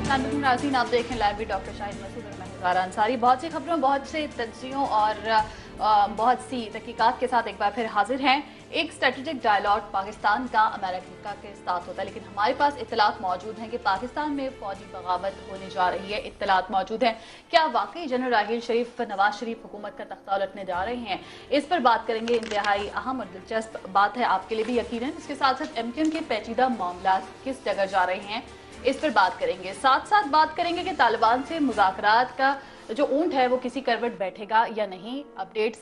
नाज़रीन, आप देखें लाइव भी डॉक्टर शाहिद मसूद और मैं ज़ारा अंसारी बहुत सी खबरों, बहुत से तज्जियों और बहुत सी तहकीकात के साथ एक बार फिर हाजिर हैं। एक स्ट्रेटेजिक डायलॉग पाकिस्तान का अमेरिका के साथ होता है, लेकिन हमारे पास इत्तलात मौजूद हैं कि पाकिस्तान में फौजी बगावत होने जा रही है। इत्तलात मौजूद हैं, क्या वाकई जनरल राहील शरीफ नवाज शरीफ हुकूमत का तख्ता उलटने जा रहे हैं? इस पर बात करेंगे। इंतहाई अहम और दिलचस्प बात है आपके लिए भी यकीनन। इसके साथ साथ एमक्यूएम के पेचीदा मामला किस जगह जा रहे हैं, इस पर बात करेंगे। साथ साथ बात करेंगे कि तालिबान से मुज़ाकरात का जो ऊंट है वो किसी करवट बैठेगा या नहीं। अपडेट्स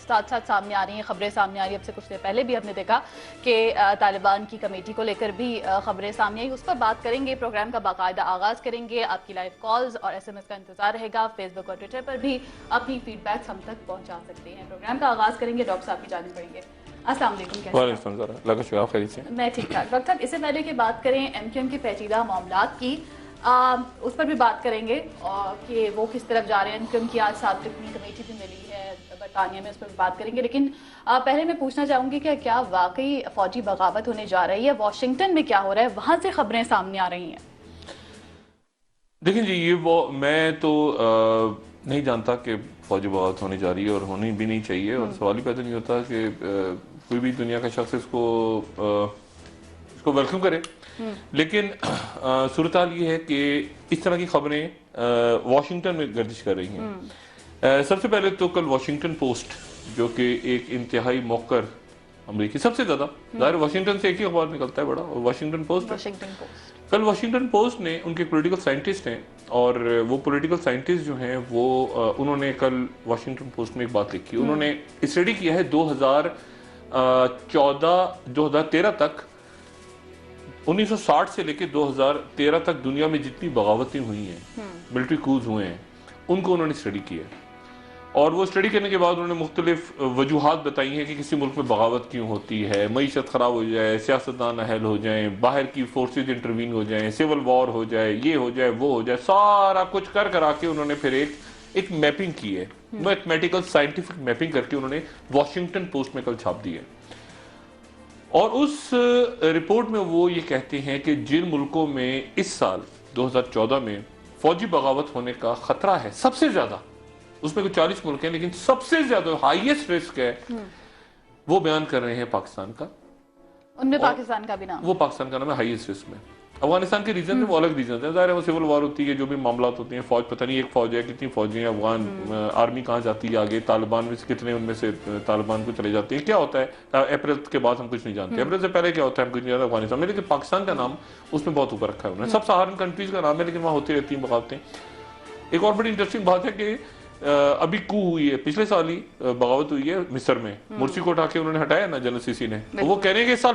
साथ साथ सामने आ रही हैं, खबरें सामने आ रही हैं। अब से कुछ देर पहले भी हमने देखा कि तालिबान की कमेटी को लेकर भी खबरें सामने आई, उस पर बात करेंगे। प्रोग्राम का बाकायदा आगाज़ करेंगे। आपकी लाइव कॉल्स और SMS का इंतजार रहेगा। फेसबुक और ट्विटर पर भी अपनी फीडबैक्स हम तक पहुँचा सकते हैं। प्रोग्राम का आगाज़ करेंगे। डॉक्टर साहब की जाने पड़ेंगे। अस्सलाम वालेकुम। मैं ठीक ठाक। डॉक्टर साहब, इससे पहले कि बात करें एमक्यूएम के पेचीदा मामलात की, उस पर भी बात करेंगे और कि वो किस तरफ जा रहे हैं। एमक्यूएम की आज साबिक़ कमेटी भी मिली है बरतानिया में, उस पर भी बात करेंगे। लेकिन पहले मैं पूछना चाहूँगी कि क्या वाकई फौजी बगावत होने जा रही है? वाशिंगटन में क्या हो रहा है? वहाँ से खबरें सामने आ रही हैं। देखिए जी, ये वो मैं तो नहीं जानता कि फौजी बगावत होने जा रही है और होनी भी नहीं चाहिए, और सवाल ही पैदा नहीं होता कि कोई भी दुनिया का शख्स इसको वेलकम करे। लेकिन सूरत हाल ये है कि इस तरह की खबरें वाशिंगटन में गर्दिश कर रही हैं। सबसे पहले तो कल वाशिंगटन पोस्ट, जो कि एक इंतहाई मौकर अमरीकी, सबसे ज्यादा ज़ाहिर वाशिंगटन से एक ही अखबार निकलता है बड़ा, और वाशिंगटन पोस्ट। कल वाशिंगटन पोस्ट ने, उनके पॉलिटिकल साइंटिस्ट हैं, और वो पॉलिटिकल साइंटिस्ट जो हैं वो उन्होंने कल वाशिंगटन पोस्ट में एक बात लिखी। उन्होंने स्टडी किया है 2013 तक, 1960 से लेकर 2013 तक दुनिया में जितनी बगावतें हुई हैं, मिलिट्री कूज हुए हैं, उनको उन्होंने स्टडी किया है। और वो स्टडी करने के बाद उन्होंने मुख्तलिफ वजूहात बताई हैं कि किसी मुल्क में बगावत क्यों होती है। मईशत ख़राब हो जाए, सियासतदान अहल हो जाए, बाहर की फोर्सेज इंटरवीन हो जाए, सिविल वॉर हो जाए, ये हो जाए, वो हो जाए, सारा कुछ कर के उन्होंने फिर एक मैपिंग की है, मैथमेटिकल साइंटिफिक मैपिंग करके उन्होंने वाशिंगटन पोस्ट में कल छाप दी है। और उस रिपोर्ट में वो ये कहते हैं कि जिन मुल्कों में इस साल 2014 में फौजी बगावत होने का खतरा है सबसे ज्यादा, उसमें कुछ 40 मुल्क हैं, लेकिन सबसे ज्यादा हाईएस्ट रिस्क है, वो बयान कर रहे हैं पाकिस्तान का। उनमें पाकिस्तान का भी नाम, वो पाकिस्तान का नाम है हाईएस्ट रिस्क में। अफगानिस्तान के रीजन में वो अलग रीजन है, ज़ाहिर है वो सिविल वॉर होती है, जो भी मामला होते हैं, फौज पता नहीं एक फौज है, कितनी फौजें हैं, अफगान आर्मी कहाँ जाती है आगे, तालिबान में से कितने उनमें से तालिबान को चले जाते हैं, क्या होता है अप्रैल के बाद हम कुछ नहीं जानते, अप्रैल से पहले क्या होता है हम कुछ नहीं जानते अफगानिस्तान में। लेकिन पाकिस्तान का नाम उसमें बहुत ऊपर रखा है उन्होंने। सब सहारन कंट्रीज का नाम है, लेकिन वहाँ होती रहती हैं बगावतें। एक और बड़ी इंटरेस्टिंग बात है कि अभी कू हुई है, पिछले साल ही बगावत हुई है मिस्र में, मुर्सी को उठा के उन्होंने हटाया ना जनरल सीसी ने, तो वो कह रहे हैं कि इस साल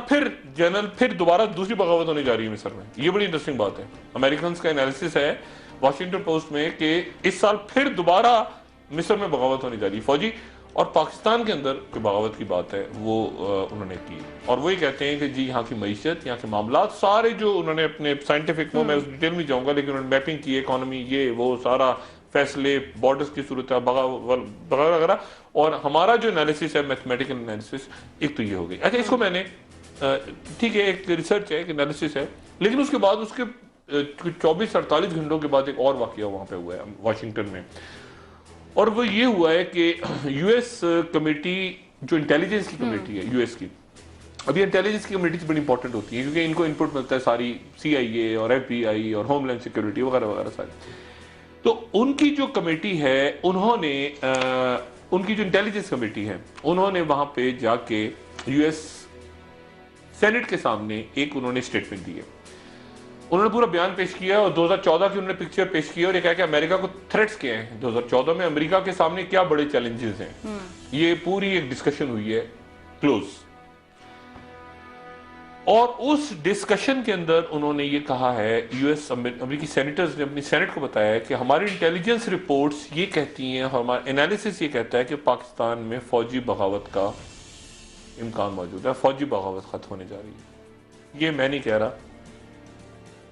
फिर दोबारा दूसरी बगावत होने जा रही है मिस्र में। ये बड़ी इंटरेस्टिंग बात है। अमेरिकन का एनालिसिस है वाशिंगटन पोस्ट में कि इस साल फिर दोबारा मिस्र में बगावत होने जा रही है फौजी। और पाकिस्तान के अंदर कोई बगावत की बात है वो उन्होंने की, और वही कहते हैं कि जी यहाँ की मईशत, यहाँ के मामला सारे जो उन्होंने अपने साइंटिफिक, मैं उस डिटेल में जाऊंगा, लेकिन उन्होंने मैपिंग की, इकोनॉमी, ये वो सारा फैसले, बॉर्डर्स की सूरत वगैरह, और हमारा जो एनालिसिस है मैथमेटिकल एनालिसिस, एक तो ये हो गई। अच्छा, इसको मैंने ठीक है, एक रिसर्च है, एक एनालिसिस है, लेकिन उसके बाद उसके 24-48 घंटों के बाद एक और वाकया वहां पे हुआ है वाशिंगटन में, और वो ये हुआ है कि यूएस कमेटी, जो इंटेलिजेंस की कमेटी है यूएस की, अभी इंटेलिजेंस की कमेटी बड़ी इंपॉर्टेंट होती है क्योंकि इनको इनपुट मिलता है सारी CIA और FBI और होमलैंड सिक्योरिटी वगैरह वगैरह सारी। तो उनकी जो कमेटी है, उन्होंने उनकी जो इंटेलिजेंस कमेटी है, उन्होंने वहां पे जाके यूएस सेनेट के सामने एक उन्होंने स्टेटमेंट दी है। उन्होंने पूरा बयान पेश किया और 2014 की उन्होंने पिक्चर पेश की और ये कहा कि अमेरिका को थ्रेट्स क्या हैं 2014 में, अमेरिका के सामने क्या बड़े चैलेंजेस हैं। ये पूरी एक डिस्कशन हुई है क्लोज, और उस डिस्कशन के अंदर उन्होंने ये कहा है, यूएस अमेरिकी सेनेटर्स ने अपनी सेनेट को बताया है कि हमारी इंटेलिजेंस रिपोर्ट्स ये कहती हैं, हमारा एनालिसिस ये कहता है कि पाकिस्तान में फौजी बगावत का इम्कान मौजूद है, फौजी बगावत खत्म होने जा रही है। ये मैं नहीं कह रहा,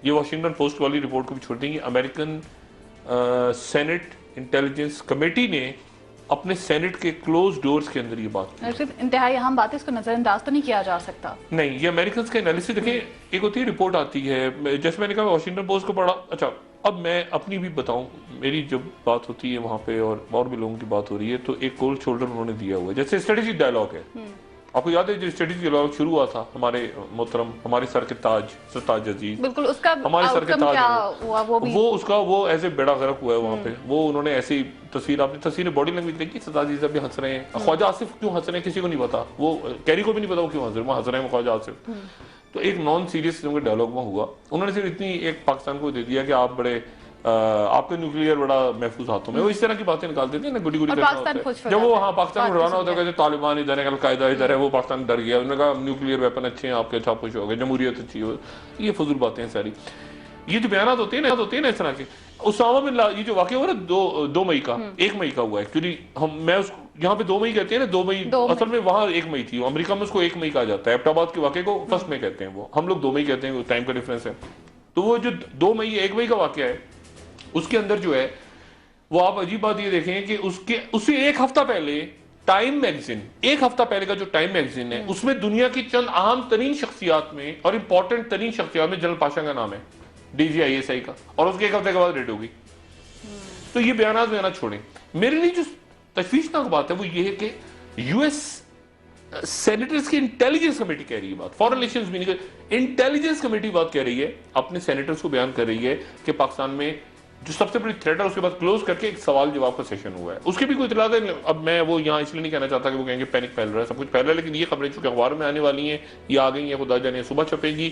ये वाशिंगटन पोस्ट वाली रिपोर्ट को भी छोड़ देंगे। अमेरिकन सेनेट इंटेलिजेंस कमेटी ने अपने सेनेट के क्लोज डोर्स के अंदर ये बात की। सिर्फ इंतहाई अहम बात है, इसको नजरअंदाज तो नहीं किया जा सकता। नहीं, ये अमेरिकन का एनालिसिस देखें, एक होती है रिपोर्ट आती है, जैसे मैंने कहा वाशिंगटन पोस्ट को पढ़ा, अच्छा अब मैं अपनी भी बताऊं, मेरी जब बात होती है वहां पे और भी लोगों की बात हो रही है, तो एक कोल्ड शोल्डर उन्होंने दिया हुआ है। जैसे स्ट्रेटेजिक डायलॉग है, आपको याद है जो स्ट्रेटेजिक डायलॉग शुरू हुआ था हमारे मोहतरम, हमारे सर के ताज सरताज अजीज, बिल्कुल उसका हमारे सर के ताज क्या हुआ वो भी, वो उसका वो ऐसे बेड़ा गर्क हुआ है वहां पे। वो उन्होंने ऐसी तस्वीर, आपने तस्वीर बॉडी लैंग्वेज देखी, सरताज अजीज अभी हंस रहे हैं। ख्वाजा आसिफ क्यों हंस रहे हैं किसी को नहीं पता, वो कैरी को भी नहीं पता वो क्यों हंस रहे हैं, वो हंस रहे हैं ख्वाजा आसिफ। तो एक नॉन सीरियस डायलॉग में हुआ, उन्होंने सिर्फ इतनी एक पाकिस्तान को दे दिया कि आप बड़े आपके न्यूक्लियर बड़ा महफूज हाथों में, वो इस तरह की बातें निकालते थे ना, गुडी गुडी करना होता है। जब वो पाकिस्तान को डराना होता है, तालिबान इधर है, अलकायदा इधर है, वो पाकिस्तान डर गया, उन्होंने कहा न्यूक्लियर वेपन अच्छे हैं आपके, अच्छा खुश हो गए, जमहूरियत अच्छी हो। ये फजूल बातें हैं सारी, ये जो बयान होते हैं ना इस तरह के। उसामा बिन लादेन, ये जो वाकया हुआ ना 2 मई का, 1 मई का हुआ एक्चुअली, मैं उसको यहाँ पे 2 मई कहते हैं ना, 2 मई असल में वहां 1 मई थी, अमेरिका में उसको 1 मई कहा जाता है। एबटाबाद के वाकये को 1 मई कहते हैं, वो हम लोग 2 मई कहते हैं, टाइम का डिफरेंस है। तो वो जो 2 मई 1 मई का वाकया है, उसके अंदर जो है वो, आप अजीब बात ये देखें कि उससे एक हफ्ता पहले टाइम मैगजीन, एक हफ्ता पहले का जो टाइम मैगजीन है, उसमें दुनिया की चंद अहम तरीन शख्सियात में और इंपॉर्टेंट तरीन शख्सियात में जनरल पाशा का नाम है, DGISI का, और उसके एक हफ्ते के बाद रेड होगी। तो ये बयान छोड़ें। मेरे लिए जो तशवीशनाक बात है वो ये है कि US सेनेटर्स की इंटेलिजेंस कमेटी कह रही है बात, फॉरेन रिलेशंस भी नहीं, इंटेलिजेंस कमेटी बात कह रही है, अपने सेनेटर्स को बयान कर रही है कि पाकिस्तान में जो सबसे बड़ी थ्रेट है उसके बाद क्लोज करके एक सवाल जवाब का सेशन हुआ है। उसकी भी कोई इतला है। अब मैं वो यहाँ इसलिए नहीं कहना चाहता कि वो कहेंगे पैनिक फैल रहा है, सब कुछ फैल रहा है, लेकिन ये खबरें चूंकि अखबार में आने वाली हैं, ये आ गई हैं, खुदा जाने सुबह छपेगी,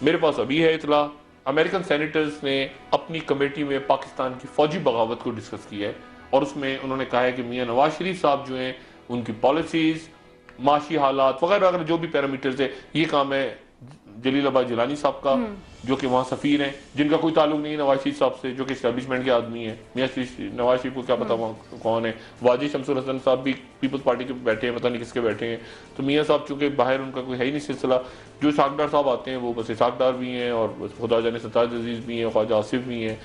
मेरे पास अभी है इतला। अमेरिकन सेनेटर्स ने अपनी कमेटी में पाकिस्तान की फौजी बगावत को डिस्कस किया है, और उसमें उन्होंने कहा है कि मियां नवाज शरीफ साहब जो हैं, उनकी पॉलिसीज, माशी हालात वगैरह वगैरह जो भी पैरामीटर्स है, ये काम है जलीलाबाद जिलानी साहब का, जो कि वहाँ सफीर हैं, जिनका कोई ताल्लुक नहीं है नवाज शरीफ साहब से, जो कि एस्टेब्लिशमेंट के आदमी है। मियां नवाज शरीफ को क्या पता वहाँ कौन है। वाजिद शमसुल हसन साहब भी पीपल्स पार्टी के बैठे हैं, पता नहीं किसके बैठे हैं। तो मियां साहब चूंकि बाहर उनका कोई है ही नहीं सिलसिला, जो इसाकडार साहब आते हैं वो बस इसाकडार भी हैं, और खुदा जाने सरताज अजीज भी हैं, ख्वाजा आसिफ भी हैं।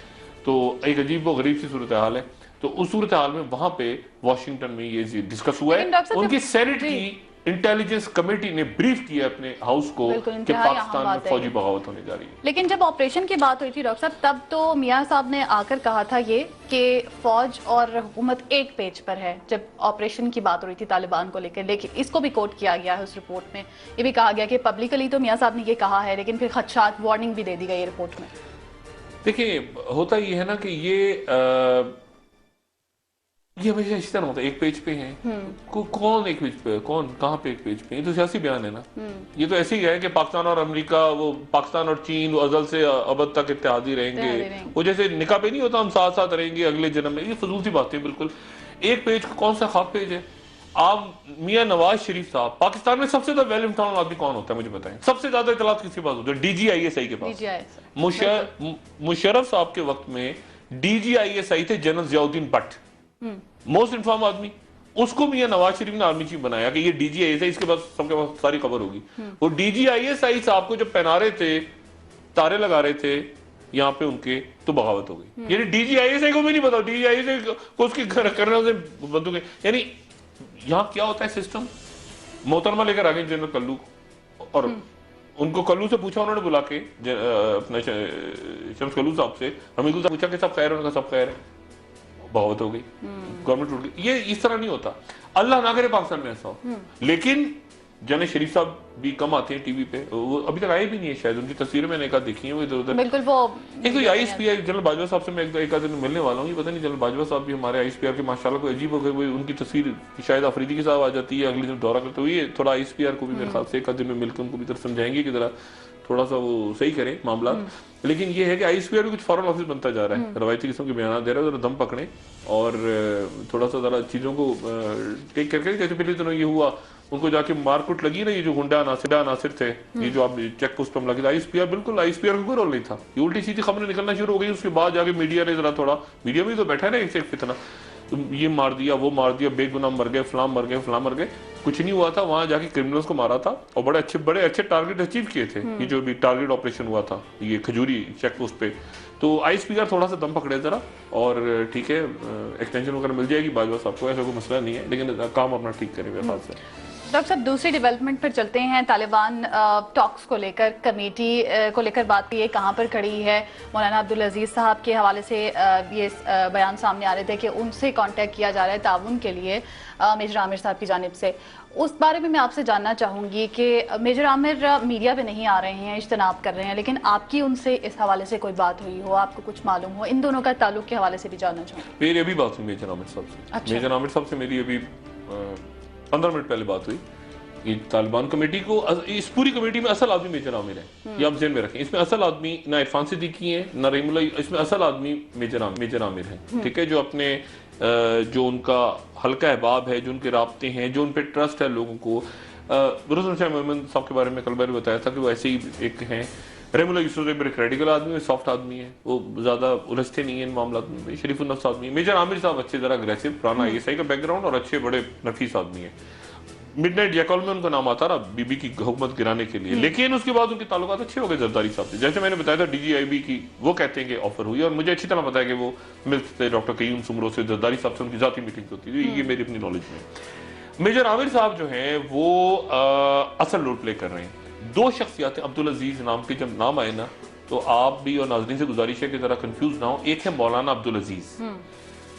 तो एक अजीब व गरीब सी सूरत हाल है। तो उस सूरत हाल में वहां पे वाशिंगटन में ये डिस्कस हुआ है, उनकी सेनेट की इंटेलिजेंस कमेटी ने ब्रीफ किया अपने हाउस को कि पाकिस्तान में फौजी बगावत होने जा रही है। लेकिन जब ऑपरेशन की बात हुई थी डॉक्टर साहब, तब तो मियां साहब ने आकर कहा था ये कि फौज और हुकूमत एक पेज पर है, जब ऑपरेशन की बात हो रही थी तालिबान को लेकर। लेकिन इसको भी कोट किया गया है उस रिपोर्ट में, ये भी कहा गया कि पब्लिकली तो मियां साहब ने ये कहा है, लेकिन फिर खदशात वार्निंग भी दे दी गई रिपोर्ट में। देखिए, होता ये है ना कि ये हमेशा इस तरह होता है, एक पेज पे है, कौन एक पेज पे है, कौन कहाँ पे एक पेज पे है, ये तो सियासी बयान है ना। ये तो ऐसे ही है कि पाकिस्तान और अमेरिका, वो पाकिस्तान और चीन वो अजल से अबद तक इत्तेहादी रहेंगे, वो जैसे निकाह पे नहीं होता हम साथ साथ रहेंगे अगले जन्म में, ये फजूल सी बातें बिल्कुल। एक पेज कौन सा खास पेज है। आप मियां नवाज शरीफ साहब, पाकिस्तान में सबसे ज्यादा वेल इन्फॉर्म्ड आदमी कौन होता है मुझे बताएं, सबसे ज्यादा इतलात किसके पास होती है? DGISI के पास। मुशर्रफ साहब के वक्त में DGISI थे general Ziauddin Bhatt, most inform आदमी। उसको मियां नवाज शरीफ ने आर्मी चीफ बनाया कि ये DGISI, इसके पास सबके पास सारी खबर होगी। वो DGISI साहब को जब पहना रहे थे, तारे लगा रहे थे यहाँ पे उनके, तो बगावत हो गई। यानी DGISI को भी नहीं पता, DGISI को उसके करने से बंदूकें। यानी यहाँ क्या होता है सिस्टम, मोहतरमा लेकर आ गए जनरल कल्लू, और उनको कल्लू से पूछा उन्होंने बुला के, अपने शम्स कल्लू साहब से, हमीदुल साहब पूछा कि सब खैर है, उनका सब खैर है, बगावत हो गई, गवर्नमेंट टूट गई। ये इस तरह नहीं होता, अल्लाह ना करे पाकिस्तान में ऐसा हो। लेकिन जने शरीफ साहब भी कम आते हैं टीवी पे, वो अभी तक आए भी नहीं है शायद, उनकी तस्वीरें मैंने एक आध देखी हैं वो इधर उधर। बिल्कुल वो एक तो ISPR जनरल बाजवा साहब से मैं एक आध दिन मिलने वाला हूँ, ये पता नहीं जनरल बाजवा साहब भी हमारे ISPR के माशाल्लाह को अजीब हो गए, उनकी तस्वीर शायद अफरीदी के साथ आ जाती है, अगले दिन दौरा करते हुए थोड़ा ISPR को भी मेरे ख्याल से एक आध दिन में मिलकर उनको भी तरफ समझाएंगे कि जरा थोड़ा सा वो सही करें मामला। लेकिन ये है कि ISPR भी कुछ फॉरेन ऑफिस बनता जा रहा है, रवायती किस्म के बयान दे रहा है, जरा दम पकड़े और थोड़ा सा जरा चीजों को टेक करके। जैसे पिछले दिनों ये हुआ, उनको जाके मारकुट लगी ना, ये जो गुंडा नासिर थे, ये जो आप चेक पोस्ट पर लगे, ISPR बिल्कुल ISPR का कोई रोल नहीं था, ये उल्टी सीधी खबरें निकलना शुरू हो गई। उसके बाद जाके मीडिया ने जरा थोड़ा, मीडिया में तो बैठा है ना एक फितना, तो ये मार दिया वो मार दिया, बेगुनाह मर गए, फलां मर गए, फलां मर गए, कुछ नहीं हुआ था। वहां जाके क्रिमिनल्स को मारा था और बड़े अच्छे टारगेट अचीव किए थे। ये जो भी टारगेट ऑपरेशन हुआ था ये खजूरी चेक पोस्ट पे, तो ISPR थोड़ा सा दम पकड़े जरा, और ठीक है एक्सटेंशन वगैरह मिल जाएगी बाजवा साहब को, ऐसा कोई मसला नहीं है, लेकिन काम अपना ठीक करें मेरे ख्याल से। डॉक्टर साहब, दूसरी डेवलपमेंट पर चलते हैं। तालिबान टॉक्स को लेकर, कमेटी को लेकर बात की है, कहाँ पर खड़ी है? मौलाना अब्दुल अजीज साहब के हवाले से ये बयान सामने आ रहे थे कि उनसे कांटेक्ट किया जा रहा है ताउन के लिए मेजर आमिर साहब की जानिब से। उस बारे में मैं आपसे जानना चाहूँगी कि मेजर आमिर मीडिया पे नहीं आ रहे हैं, इज्तनाब कर रहे हैं, लेकिन आपकी उनसे इस हवाले से कोई बात हुई हो, आपको कुछ मालूम हो, इन दोनों का ताल्लुक के हवाले से भी जानना चाहूँगी। मेरी अभी बात हुई मेजर आमिर साहब से। अच्छा। मेजर आमिर साहब से मेरी अभी 15 मिनट पहले बात हुई। ये तालिबान कमेटी को, इस पूरी कमेटी में असल आदमी मेजर आमिर है, ये आप ज़हन में रखें। इसमें असल आदमी ना इरफान सिद्दीकी है ना रहीमुल्ला, इसमें असल आदमी मेजर आमिर है, ठीक है। जो अपने जो उनका हल्का अहबाब है, जो उनके राब्ते हैं, जो उन पर ट्रस्ट है लोगों को। रसूल शाह मोहम्मद साहब के बारे में कल मैंने बताया था कि वो ऐसे ही एक हैं। रहीमुल्ला यूसुफ बड़े क्रेडिकल आदमी है, सॉफ्ट आदमी है, वो ज़्यादा उलझते नहीं है इन मामला में, शरीफुल नफ्स आदमी है। मेजर आमिर साहब अच्छे ज़रा अग्रेसिव, पुराना ISI का बैकग्राउंड और अच्छे बड़े नफीस आदमी है। मिडनाइट जैकॉल में उनका नाम आता रहा बीबी की हुकूमत गिराने के लिए, लेकिन उसके बाद उनके ताल्लुकात अच्छे हो गए जरदारी साहब से। जैसे मैंने बताया था DGIB की, वो कहते हैं कि ऑफर हुई, और मुझे अच्छी तरह पता है कि वो मिलते थे डॉक्टर कयूम सुमरो से, जरदारी साहब से उनकी जाती मीटिंग होती थी, ये मेरी अपनी नॉलेज में। मेजर आमिर साहब जो हैं वो असल रोल प्ले कर रहे हैं। दो शख्सियात अब्दुल अजीज नाम के जब नाम आए ना, तो आप भी और नाज़रीन से गुजारिश है कि जरा कंफ्यूज ना हो। एक है मौलाना अब्दुल अजीज।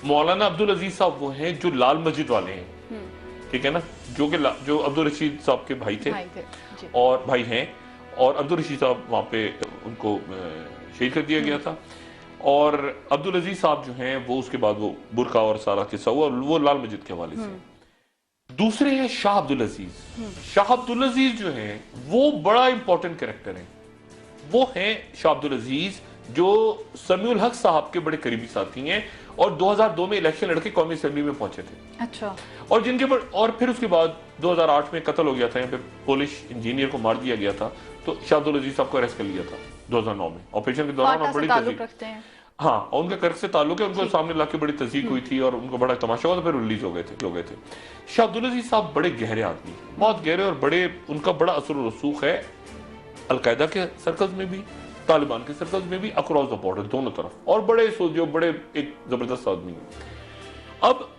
मौलाना अब्दुल अजीज साहब वो हैं जो लाल मस्जिद वाले हैं, ठीक है ना, जो अब्दुल रशीद साहब के भाई थे और भाई हैं, और अब्दुल रशीद साहब वहाँ पे उनको शहीद कर दिया गया था। और अब्दुल अजीज साहब जो हैं वो उसके बाद वो बुरका और सारा किस्सा हुआ, वो लाल मस्जिद के हवाले से। दूसरे हैं शाह अब्दुल अजीज। शाह अब्दुल अजीज जो हैं वो बड़ा इंपॉर्टेंट कैरेक्टर हैं। वो हैं शाह अब्दुल अजीज जो समीउल हक साहब के बड़े करीबी साथी हैं, और 2002 में इलेक्शन लड़के कौमी असेंबली में पहुंचे थे। अच्छा। और जिनके और फिर उसके बाद 2008 में कत्ल हो गया था, यहाँ पे पोलिश इंजीनियर को मार दिया गया था, तो शाह अब्दुल अजीज साहब को अरेस्ट कर लिया था 2009 में ऑपरेशन के दौरान। बड़ी रखते हैं। हाँ, और उनका कर्क से ताल्लुक है, उनको सामने लाके बड़ी तस्दीक हुई थी और उनको बड़ा तमाशा हुआ, तो फिर रिलीज हो गए थे। शाह अब्दुल अजीज साहब बड़े गहरे आदमी, बहुत गहरे, और बड़े उनका बड़ा असर और रसूख है अलकायदा के सर्कल्स में भी, तालिबान के सर्कल्स में भी, अक्रॉस द बॉर्डर दोनों तरफ, और बड़े जो बड़े एक जबरदस्त आदमी है। अब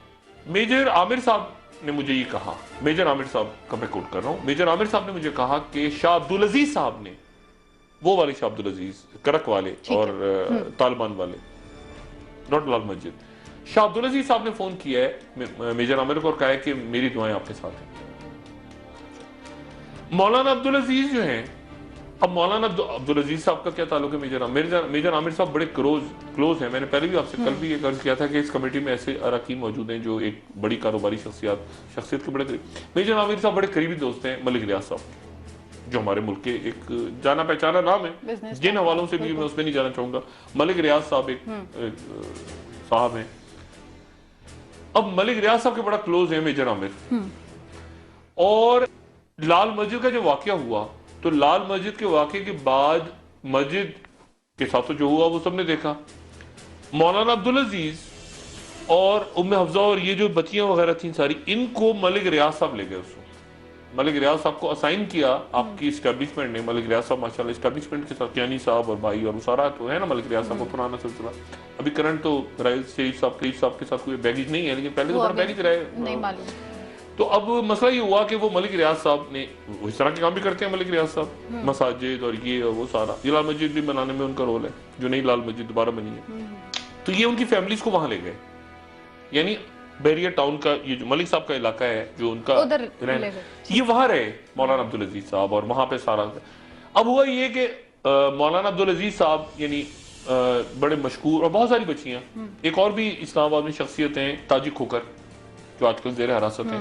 मेजर आमिर साहब ने मुझे ये कहा, मेजर आमिर साहब का मैं कोट कर रहा हूं, मेजर आमिर साहब ने मुझे कहा कि शाह अब्दुल अजीज साहब ने, वो वाले शाह अब्दुल अजीज करक वाले और तालिबान वाले, नॉट लाल मस्जिद, शाह अब्दुल अजीज साहब ने फोन किया है मेजर आमिर को और कहा है कि मेरी दुआएं आपके साथ हैं। मौलाना अब्दुल अजीज जो हैं, अब मौलाना अब्दुल अजीज साहब का क्या ताल्लुक है मेजर आमिर साहब बड़े क्लोज हैं। मैंने पहले भी आपसे कल भी ये अर्ज किया था कि इस कमेटी में ऐसे अरकान मौजूद हैं जो एक बड़ी कारोबारी शख्सियत के बड़े करीब। मेजर आमिर साहब बड़े करीबी दोस्त हैं मलिक रियाज साहब, जो हमारे मुल्क के एक जाना पहचाना नाम है, जिन हवालों से भी मैं उसमें नहीं जाना चाहूंगा। मलिक रियाज साहब एक साहब हैं। अब मलिक रियाज साहब के बड़ा क्लोज है मेजर आमिर। और लाल मस्जिद का जो वाकया हुआ, तो लाल मस्जिद के वाकये के बाद मस्जिद के साथ जो हुआ वो सबने देखा। मौलाना अब्दुल अजीज और उम्मे हफ्जा और ये जो बच्चियां वगैरह थी सारी, इनको मलिक रियाज साहब ले गए। उसको मलिक रियाज साहब को असाइन किया आपकी स्टैब्लिशमेंट ने। मलिक रियाज साहब माशाल्लाह स्टैब्लिशमेंट के साथ, यानी साहब और भाई और सारा तो है ना मलिक रियाज साहब को पुराना सिलसिला। अभी करंट तो शरीफ साहब के साथ कोई बैगेज नहीं है, लेकिन पहले तो बड़ा बैगेज रहे, नहीं मालूम। तो अब मसला ये हुआ कि वो मलिक रियाज साहब ने इस तरह के काम भी करते हैं। मलिक रियाज साहब मसाजिद और ये और वो सारा, ये लाल मस्जिद भी बनाने में उनका रोल है, जो नई लाल मस्जिद दोबारा बनी है। तो ये उनकी फैमिलीज को वहां ले गए, यानी बैरियर टाउन का ये जो मलिक साहब का इलाका है, जो उनका ये वहां रहे मौलाना अब्दुल अजीज साहब, और वहां पे सारा। अब हुआ ये कि मौलाना अब्दुल अजीज साहब यानी बड़े मशहूर, और बहुत सारी बच्चियां, एक और भी इस्लामाबाद में शख्सियत हैं ताजी खोकर, जो आजकल जेर हिरासत है,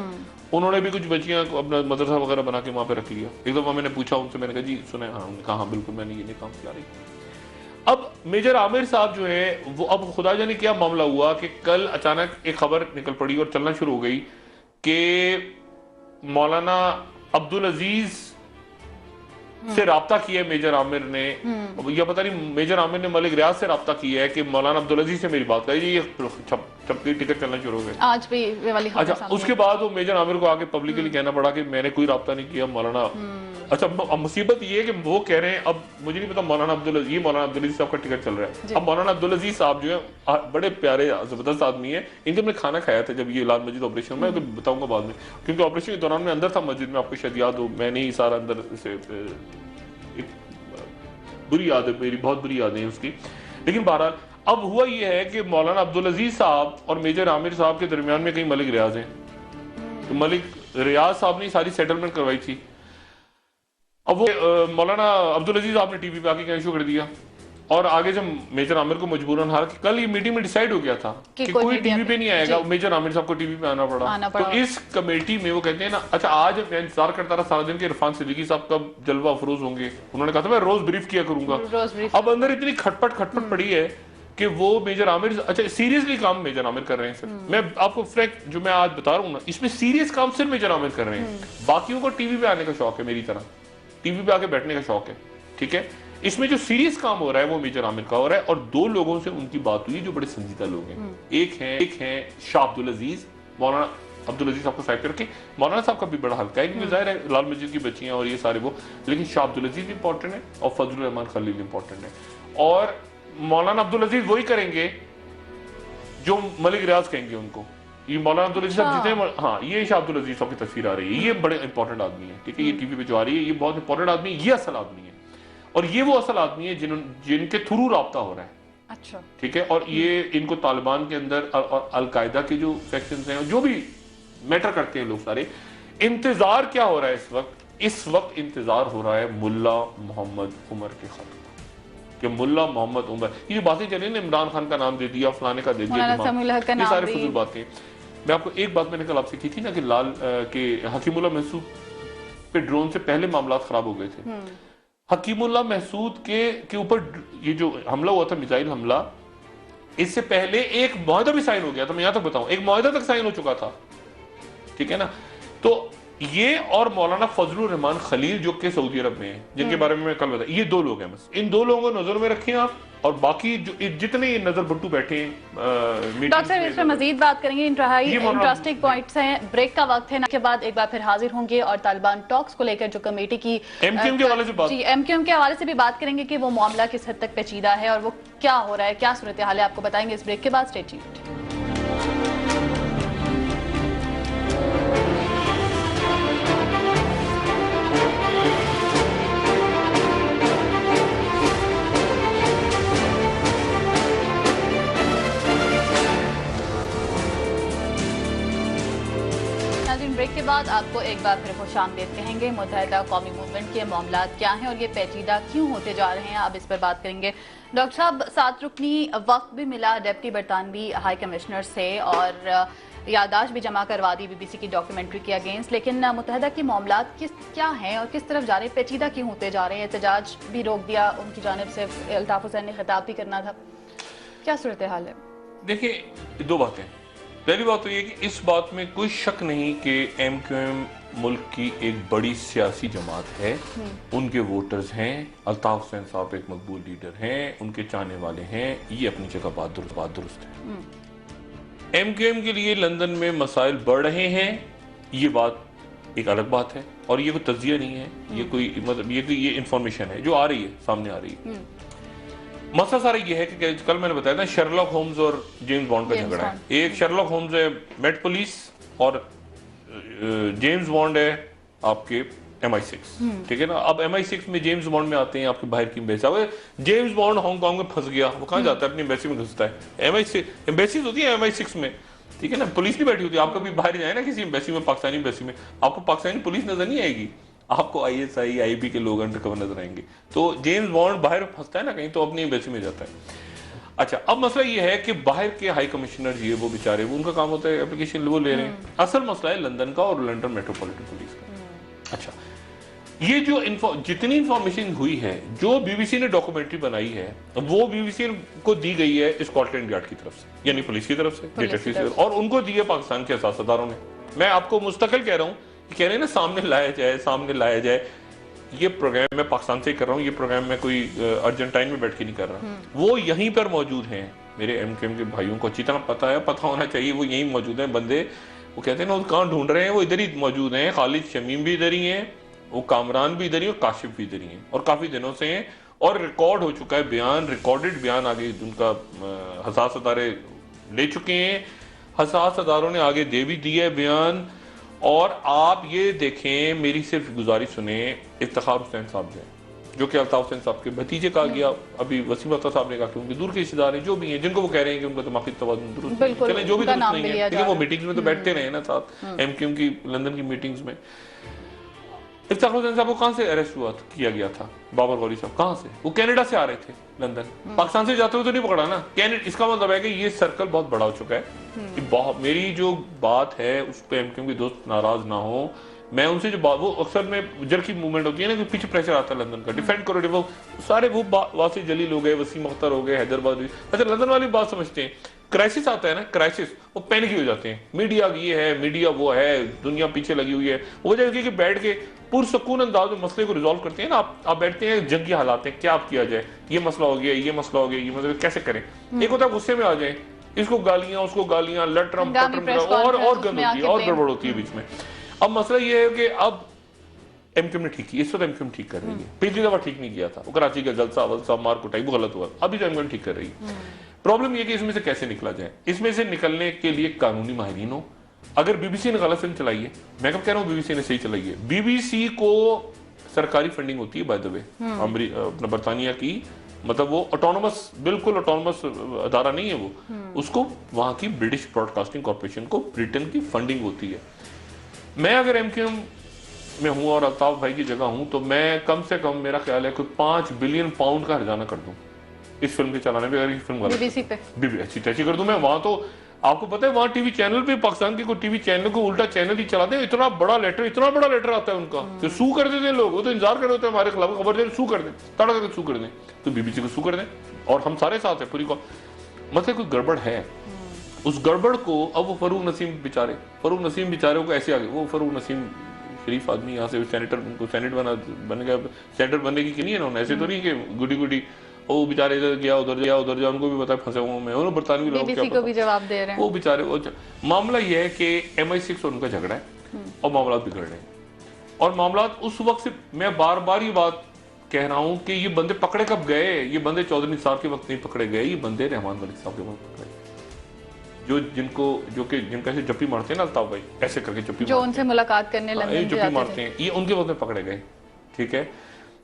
उन्होंने भी कुछ बच्चियां अपना मदरसा वगैरह बना के वहां पे रख लिया। एक दफा मैंने पूछा उनसे, मैंने कहा जी सुने? हाँ, उन्होंने कहा हाँ बिल्कुल, मैंने ये काम किया रही। अब मेजर आमिर साहब जो है वो, अब खुदा जाने क्या मामला हुआ कि कल अचानक एक खबर निकल पड़ी और चलना शुरू हो गई कि मौलाना अब्दुल अजीज से राब्ता किया है मेजर आमिर ने, या पता नहीं मेजर आमिर ने मलिक रियाज से राब्ता किया है कि मौलाना अब्दुल अजीज से मेरी बात करी। ये छपकी टिकट चलना शुरू हो गए आज भी वाली खबर। अच्छा, उसके बाद वो मेजर आमिर को आके पब्लिकली कहना पड़ा कि मैंने कोई राब्ता नहीं किया, मौलाना अच्छा, अब मुसीबत ये है कि वो कह रहे हैं, अब मुझे नहीं पता मौलाना अब्दुल अजीज साहब का टिकट चल रहा है। अब मौलाना अब्दुल अजीज साहब जो है बड़े प्यारे जबरदस्त आदमी है, इनके मैंने खाना खाया था जब ये लाल मस्जिद ऑपरेशन में, तो बताऊंगा बाद में, क्योंकि ऑपरेशन के दौरान मैं अंदर था मस्जिद में, आपको शायद याद हो, मैंने ही सारा अंदर से एक बुरी याद है मेरी, बहुत बुरी यादें हैं उसकी। लेकिन बहरहाल अब हुआ ये है कि मौलाना अब्दुल अजीज साहब और मेजर आमिर साहब के दरमियान में कई मलिक रियाज हैं, तो मलिक रियाज साहब ने सारी सेटलमेंट करवाई थी। अब वो मौलाना अब्दुल अजीज आपने टीवी पे आके कहना शुरू कर दिया, और आगे जब मेजर आमिर को मजबूरन, हालांकि कल ये मीटिंग में डिसाइड हो गया था कि कोई टीवी पे नहीं आएगा, मेजर आमिर साहब को टीवी पे आना पड़ा। तो इस कमेटी में वो कहते हैं ना, अच्छा आज मैं इंतजार करता रहा सारा दिन के इरफान सिद्दीकी साहब कब जलवा अफरोज होंगे, उन्होंने कहा था मैं रोज ब्रीफ किया करूंगा। अब अंदर इतनी खटपट पड़ी है कि वो मेजर आमिर, अच्छा सीरियसली काम मेजर आमिर कर रहे हैं सर, मैं आपको फ्रैंक जो मैं आज बता रहा हूँ ना, इसमें सीरियस काम सिर्फ मेजर आमिर कर रहे हैं, बाकियों को टीवी पे आने का शौक है, मेरी तरह टीवी पे आके बैठने का शौक है, ठीक है। इसमें जो सीरियस काम हो रहा है वो मेजर आमिर का हो रहा है, और दो लोगों से उनकी बात हुई जो बड़े संजीदा लोग हैं। एक हैं शाह अब्दुल अजीज, मौलाना अब्दुल अजीज साहब को साइड करके, मौलाना साहब का भी बड़ा हल्का है, क्योंकि जाहिर है लाल मस्जिद की बच्चियां और ये सारे वो, लेकिन शाह अब्दुल अजीज इंपॉर्टेंट है और फजलुर रहमान खलील इंपॉर्टेंट है, और मौलाना अब्दुल अजीज वही करेंगे जो मलिक रियाज कहेंगे उनको। ये मौलाना अब्दुल अजीज साहब जितने, हाँ ये शाह अब्दुल अजीज साहब की तस्वीर आ रही है, ये बड़े इंपॉर्टेंट आदमी है, ठीक है, ये टीवी पे जो आ रही है ये बहुत इंपॉर्टेंट आदमी है, ये असल आदमी है, और ये वो असल आदमी है जिनके थ्रू राब्ता हो रहा है। अच्छा, ठीक है, और ये इनको तालिबान के अंदर और अलकायदा के जो सेक्शंस हैं, जो भी मैटर करते हैं लोग सारे, इंतजार क्या हो रहा है इस वक्त इंतजार हो रहा है मुल्ला मोहम्मद उमर के खत कि मुल्ला मोहम्मद उमर, ये बातें चली ना, इमरान खान का नाम दे दिया, फलाने का दे दिया, ये सारे फजूल बातें। मैं आपको एक बात मैंने कल आपसे की थी ना कि लाल के हकीमुल्लाह महसूद पे ड्रोन से पहले मामला खराब हो गए थे। हकीमुल्लाह महसूद के ऊपर ये जो हमला हुआ था, मिसाइल हमला, इससे पहले एक मुआहदा भी साइन हो गया था, मैं यहां तक बताऊं, एक मुआहदा तक साइन हो चुका था, ठीक है ना। तो ये और मौलाना फजलुर रहमान खलील जो कि सऊदी अरब में हैं, जिनके बारे में मैं कल बताया, ये दो लोग हैं बस, इन दो लोगों को नजर में रखें आप, और बाकी जो जितने ये नजर बट्टू बैठे हैं। डॉक्टर साहब इस पर मजीद बात करेंगे, इंटरेस्टिंग पॉइंट्स हैं, ब्रेक का वक्त है ना, के बाद एक बार फिर हाजिर होंगे और तालिबान टॉक्स को लेकर जो कमेटी की एमक्यूएम के हवाले से बात, जी एमक्यूएम के हवाले से भी बात करेंगे कि वो मामला किस हद तक पेचीदा है और वो क्या हो रहा है, क्या सूरत हाल है, आपको बताएंगे इस ब्रेक के बाद। Stay tuned. ब्रेक के बाद आपको एक बार फिर खुशामदीद कहेंगे। मुत्तहिदा कौमी मूवमेंट के मामला क्या हैं और ये पेचीदा क्यों होते जा रहे हैं, अब इस पर बात करेंगे। डॉक्टर साहब, 7 रुकनी वक्त भी मिला डेप्टी बरतानवी हाई कमिश्नर से और यादाश्त भी जमा करवा दी बीबीसी की डॉक्यूमेंट्री के अगेंस्ट, लेकिन मुत्तहिदा के मामला क्या हैं और किस तरफ जा रहे हैं, पेचीदा क्यों होते जा रहे हैं? एहतजाज भी रोक दिया उनकी जानिब से, अल्ताफ हुसैन ने खिताब भी करना था, क्या सूरत हाल है? देखिए, दो बातें। पहली बात तो ये कि इस बात में कोई शक नहीं कि एमक्यूएम मुल्क की एक बड़ी सियासी जमात है, उनके वोटर्स हैं, अल्ताफ हुसैन साहब एक मकबूल लीडर हैं, उनके चाहने वाले हैं, ये अपनी जगह बात दुरुस्त है। एमक्यूएम के लिए लंदन में मसाइल बढ़ रहे हैं, ये बात एक अलग बात है, और ये कोई तज्जिया नहीं है, ये कोई मतलब ये इंफॉर्मेशन है जो आ रही है, सामने आ रही है। मसला सारा ये है कि कल मैंने बताया था शर्लॉक होम्स और जेम्स बॉन्ड का झगड़ा है। एक शर्लॉक होम्स है मेट पुलिस और जेम्स बॉन्ड है आपके MI6, ठीक है ना। अब MI6 में जेम्स बॉन्ड में आते हैं आपके बाहर की एम्बेसी। जेम्स बॉन्ड हांगकांग में फंस गया, वो कहाँ जाता है? अपनी एम्बेसी में घुसता है। MI6 एम्बेसीज होती है MI6 में, ठीक है ना, पुलिस नहीं बैठी होती। आप कभी बाहर जाए ना किसी एम्बेसी में, पाकिस्तानी एम्बेसी में, आपको पाकिस्तानी पुलिस नजर नहीं आएगी, आपको ISI IB के लोग अंडरकवर नजर आएंगे। तो जेम्स बॉन्ड बाहर फंसता है ना कहीं, तो अपनी एम्बेसी में जाता है। अच्छा, अब मसला ये है कि बाहर के हाई कमिश्नर जी वो बेचारे, वो उनका काम होता है एप्लीकेशन वो ले रहे हैं। असल मसला है लंदन का और लंदन मेट्रोपॉलिटन पुलिस का। अच्छा, ये जो जितनी इंफॉर्मेशन हुई है, जो BBC ने डॉक्यूमेंट्री बनाई है, वो BBC को दी गई है स्कॉटलैंड यार्ड की तरफ से, यानी पुलिस की तरफ से, और उनको दी है पाकिस्तान के सियासतदारों ने। मैं आपको मुस्तकिल कह रहा हूँ, कह रहे हैं ना सामने लाया जाए। ये प्रोग्राम मैं पाकिस्तान से कर रहा हूँ, ये प्रोग्राम मैं कोई अर्जेंटाइन में बैठ के नहीं कर रहा, वो यहीं पर मौजूद हैं। मेरे एमक्यूएम के भाइयों को अच्छी तरह पता है, पता होना चाहिए, वो यहीं मौजूद हैं बंदे। वो कहते हैं ना, वो कहाँ ढूंढ रहे हैं, वो इधर ही मौजूद हैं। खालिद शमीम भी इधर ही हैं, वो कामरान भी इधर ही और काशिफ भी इधर ही हैं और काफी दिनों से हैं और रिकॉर्ड हो चुका है बयान, रिकॉर्डेड बयान आगे उनका हसास अदारे ले चुके हैं, हसास अदारों ने आगे दे भी दिया है बयान। और आप ये देखें, मेरी सिर्फ गुजारिश सुने, इफ्तिखार हुसैन साहब जो कि अल्ताफ हुसैन साहब के भतीजे कहा गया, अभी वसीम अख्तर साहब ने कहा कि उनके दूर के रिश्तेदार हैं जो भी हैं, जिनको वो कह रहे हैं कि उनका दिमागी तवाज़ुन दुरुस्त नहीं है, चले जो भी दुरुस्त नहीं है, लेकिन वो मीटिंग्स में तो बैठते रहे ना साथ, एमक्यूएम की लंदन की मीटिंग्स में। इफ्तिखार हुसैन साहब को कहाँ से अरेस्ट हुआ किया गया था? बाबर गौरी साहब कहाँ से? वो कनाडा से आ रहे थे लंदन, पाकिस्तान से जाते हुए तो नहीं पकड़ा ना। इसका मतलब है कि ये सर्कल बहुत बड़ा हो चुका है कि बहुत, मेरी जो बात है उस पर एमक्यूएम के दोस्त नाराज ना हो, मैं उनसे जो बात, वो अक्सर में जर की मूवमेंट होती है ना कि पीछे प्रेशर आता है लंदन का, डिफेंड करो, वो सारे वो वासी जलील हो गए, वसीम अख्तर हो गए, हैदराबाद। अच्छा, लंदन वाली बात समझते हैं, क्राइसिस आता है ना, क्राइसिस, वो पैनिक हो जाते हैं, मीडिया ये है, मीडिया वो है, दुनिया पीछे लगी हुई है। वो वजह है कि बैठ के पुरसकून अंदाज में मसले को रिजॉल्व करते हैं ना, आप बैठते हैं जंगी हालात हैं, क्या आप किया जाए, ये मसला हो गया, ये मसला हो गया, ये मसला कैसे करें। एक होता है गुस्से में आ जाए, इसको गालियां उसको गालियां, लटरम पटरम और गंद होती है और गड़बड़ होती है बीच में। अब मसला ये है कि अब एमक्यूएम ने ठीक किया, इस वक्त एमक्यूएम ठीक कर रही है, पिछली दफा ठीक नहीं किया था, वो कराची का जलसा वलसा मार कुटाई वो गलत हुआ, अभी तो एमक्यूएम ठीक कर रही है। प्रॉब्लम ये कि इसमें से कैसे निकला जाए, इसमें से निकलने के लिए कानूनी माहिरीन हो। अगर बीबीसी ने गलत फिल्म चलाई है, मैं कब कह रहा हूँ बीबीसी ने सही चलाई है, बीबीसी को सरकारी फंडिंग होती है बाय द वे, अपना बरतानिया की, मतलब वो ऑटोनोमस, बिल्कुल ऑटोनोमस अदारा नहीं है वो, उसको वहां की ब्रिटिश ब्रॉडकास्टिंग कॉर्पोरेशन को ब्रिटेन की फंडिंग होती है। मैं अगर एमक्यूएम में हूं और अल्ताफ भाई की जगह हूं तो मैं कम से कम, मेरा ख्याल है कोई 5 बिलियन पाउंड का हर्जाना कर दूं इस फिल्म के चलाने में। अगर ये फिल्म बीबीसी पे अच्छी तैसी कर दूं मैं, वहां तो आपको पता है वहां टीवी चैनल पे, पाकिस्तान के कोई टीवी चैनल को उल्टा चैनल ही चलाते हैं, इतना बड़ा लेटर आता है उनका, तो सू कर देते हैं लोग, वो तो इंतजार कर रहे होते हैं हमारे खिलाफ खबर दे, सू कर दें, तड़ा करके सू कर दें, तो बीबीसी को सू कर दें और हम सारे साथ है पूरी को। मतलब कोई गड़बड़ है, उस गड़बड़ को अब वो फरूक नसीम बेचारे को ऐसे आ गए, वो फरूक नसीम शरीफ आदमी, यहाँ से सेनेटर, उनको सेनेट बन गया, सेनेटर बनने की नहीं है ना, ऐसे तो नहीं कि गुडी वो बेचारे इधर गया उधर जा, उनको भी पता फंसे हुए मैं, उन्होंने बरतानवी लोग बीबीसी को भी जवाब दे रहे हैं, वो बेचारे। वो मामला ये है कि MI6 और उनका झगड़ा है और मामला बिगड़ रहे हैं, और मामला उस वक्त से, मैं बार बार ये बात कह रहा हूं कि ये बंदे पकड़े कब गए, ये बंदे चौधरी निसार के वक्त नहीं पकड़े गए, ये बंदे रहमान मलिक साहब के वक्त पकड़े, जिनका ऐसे जप्पी मारते हैं ना अल्ताफ भाई, ऐसे करके जप्पी, जो उनसे मुलाकात करने लंदन जप्पी मारते हैं, ये उनके वक्त में पकड़े गए। ठीक है,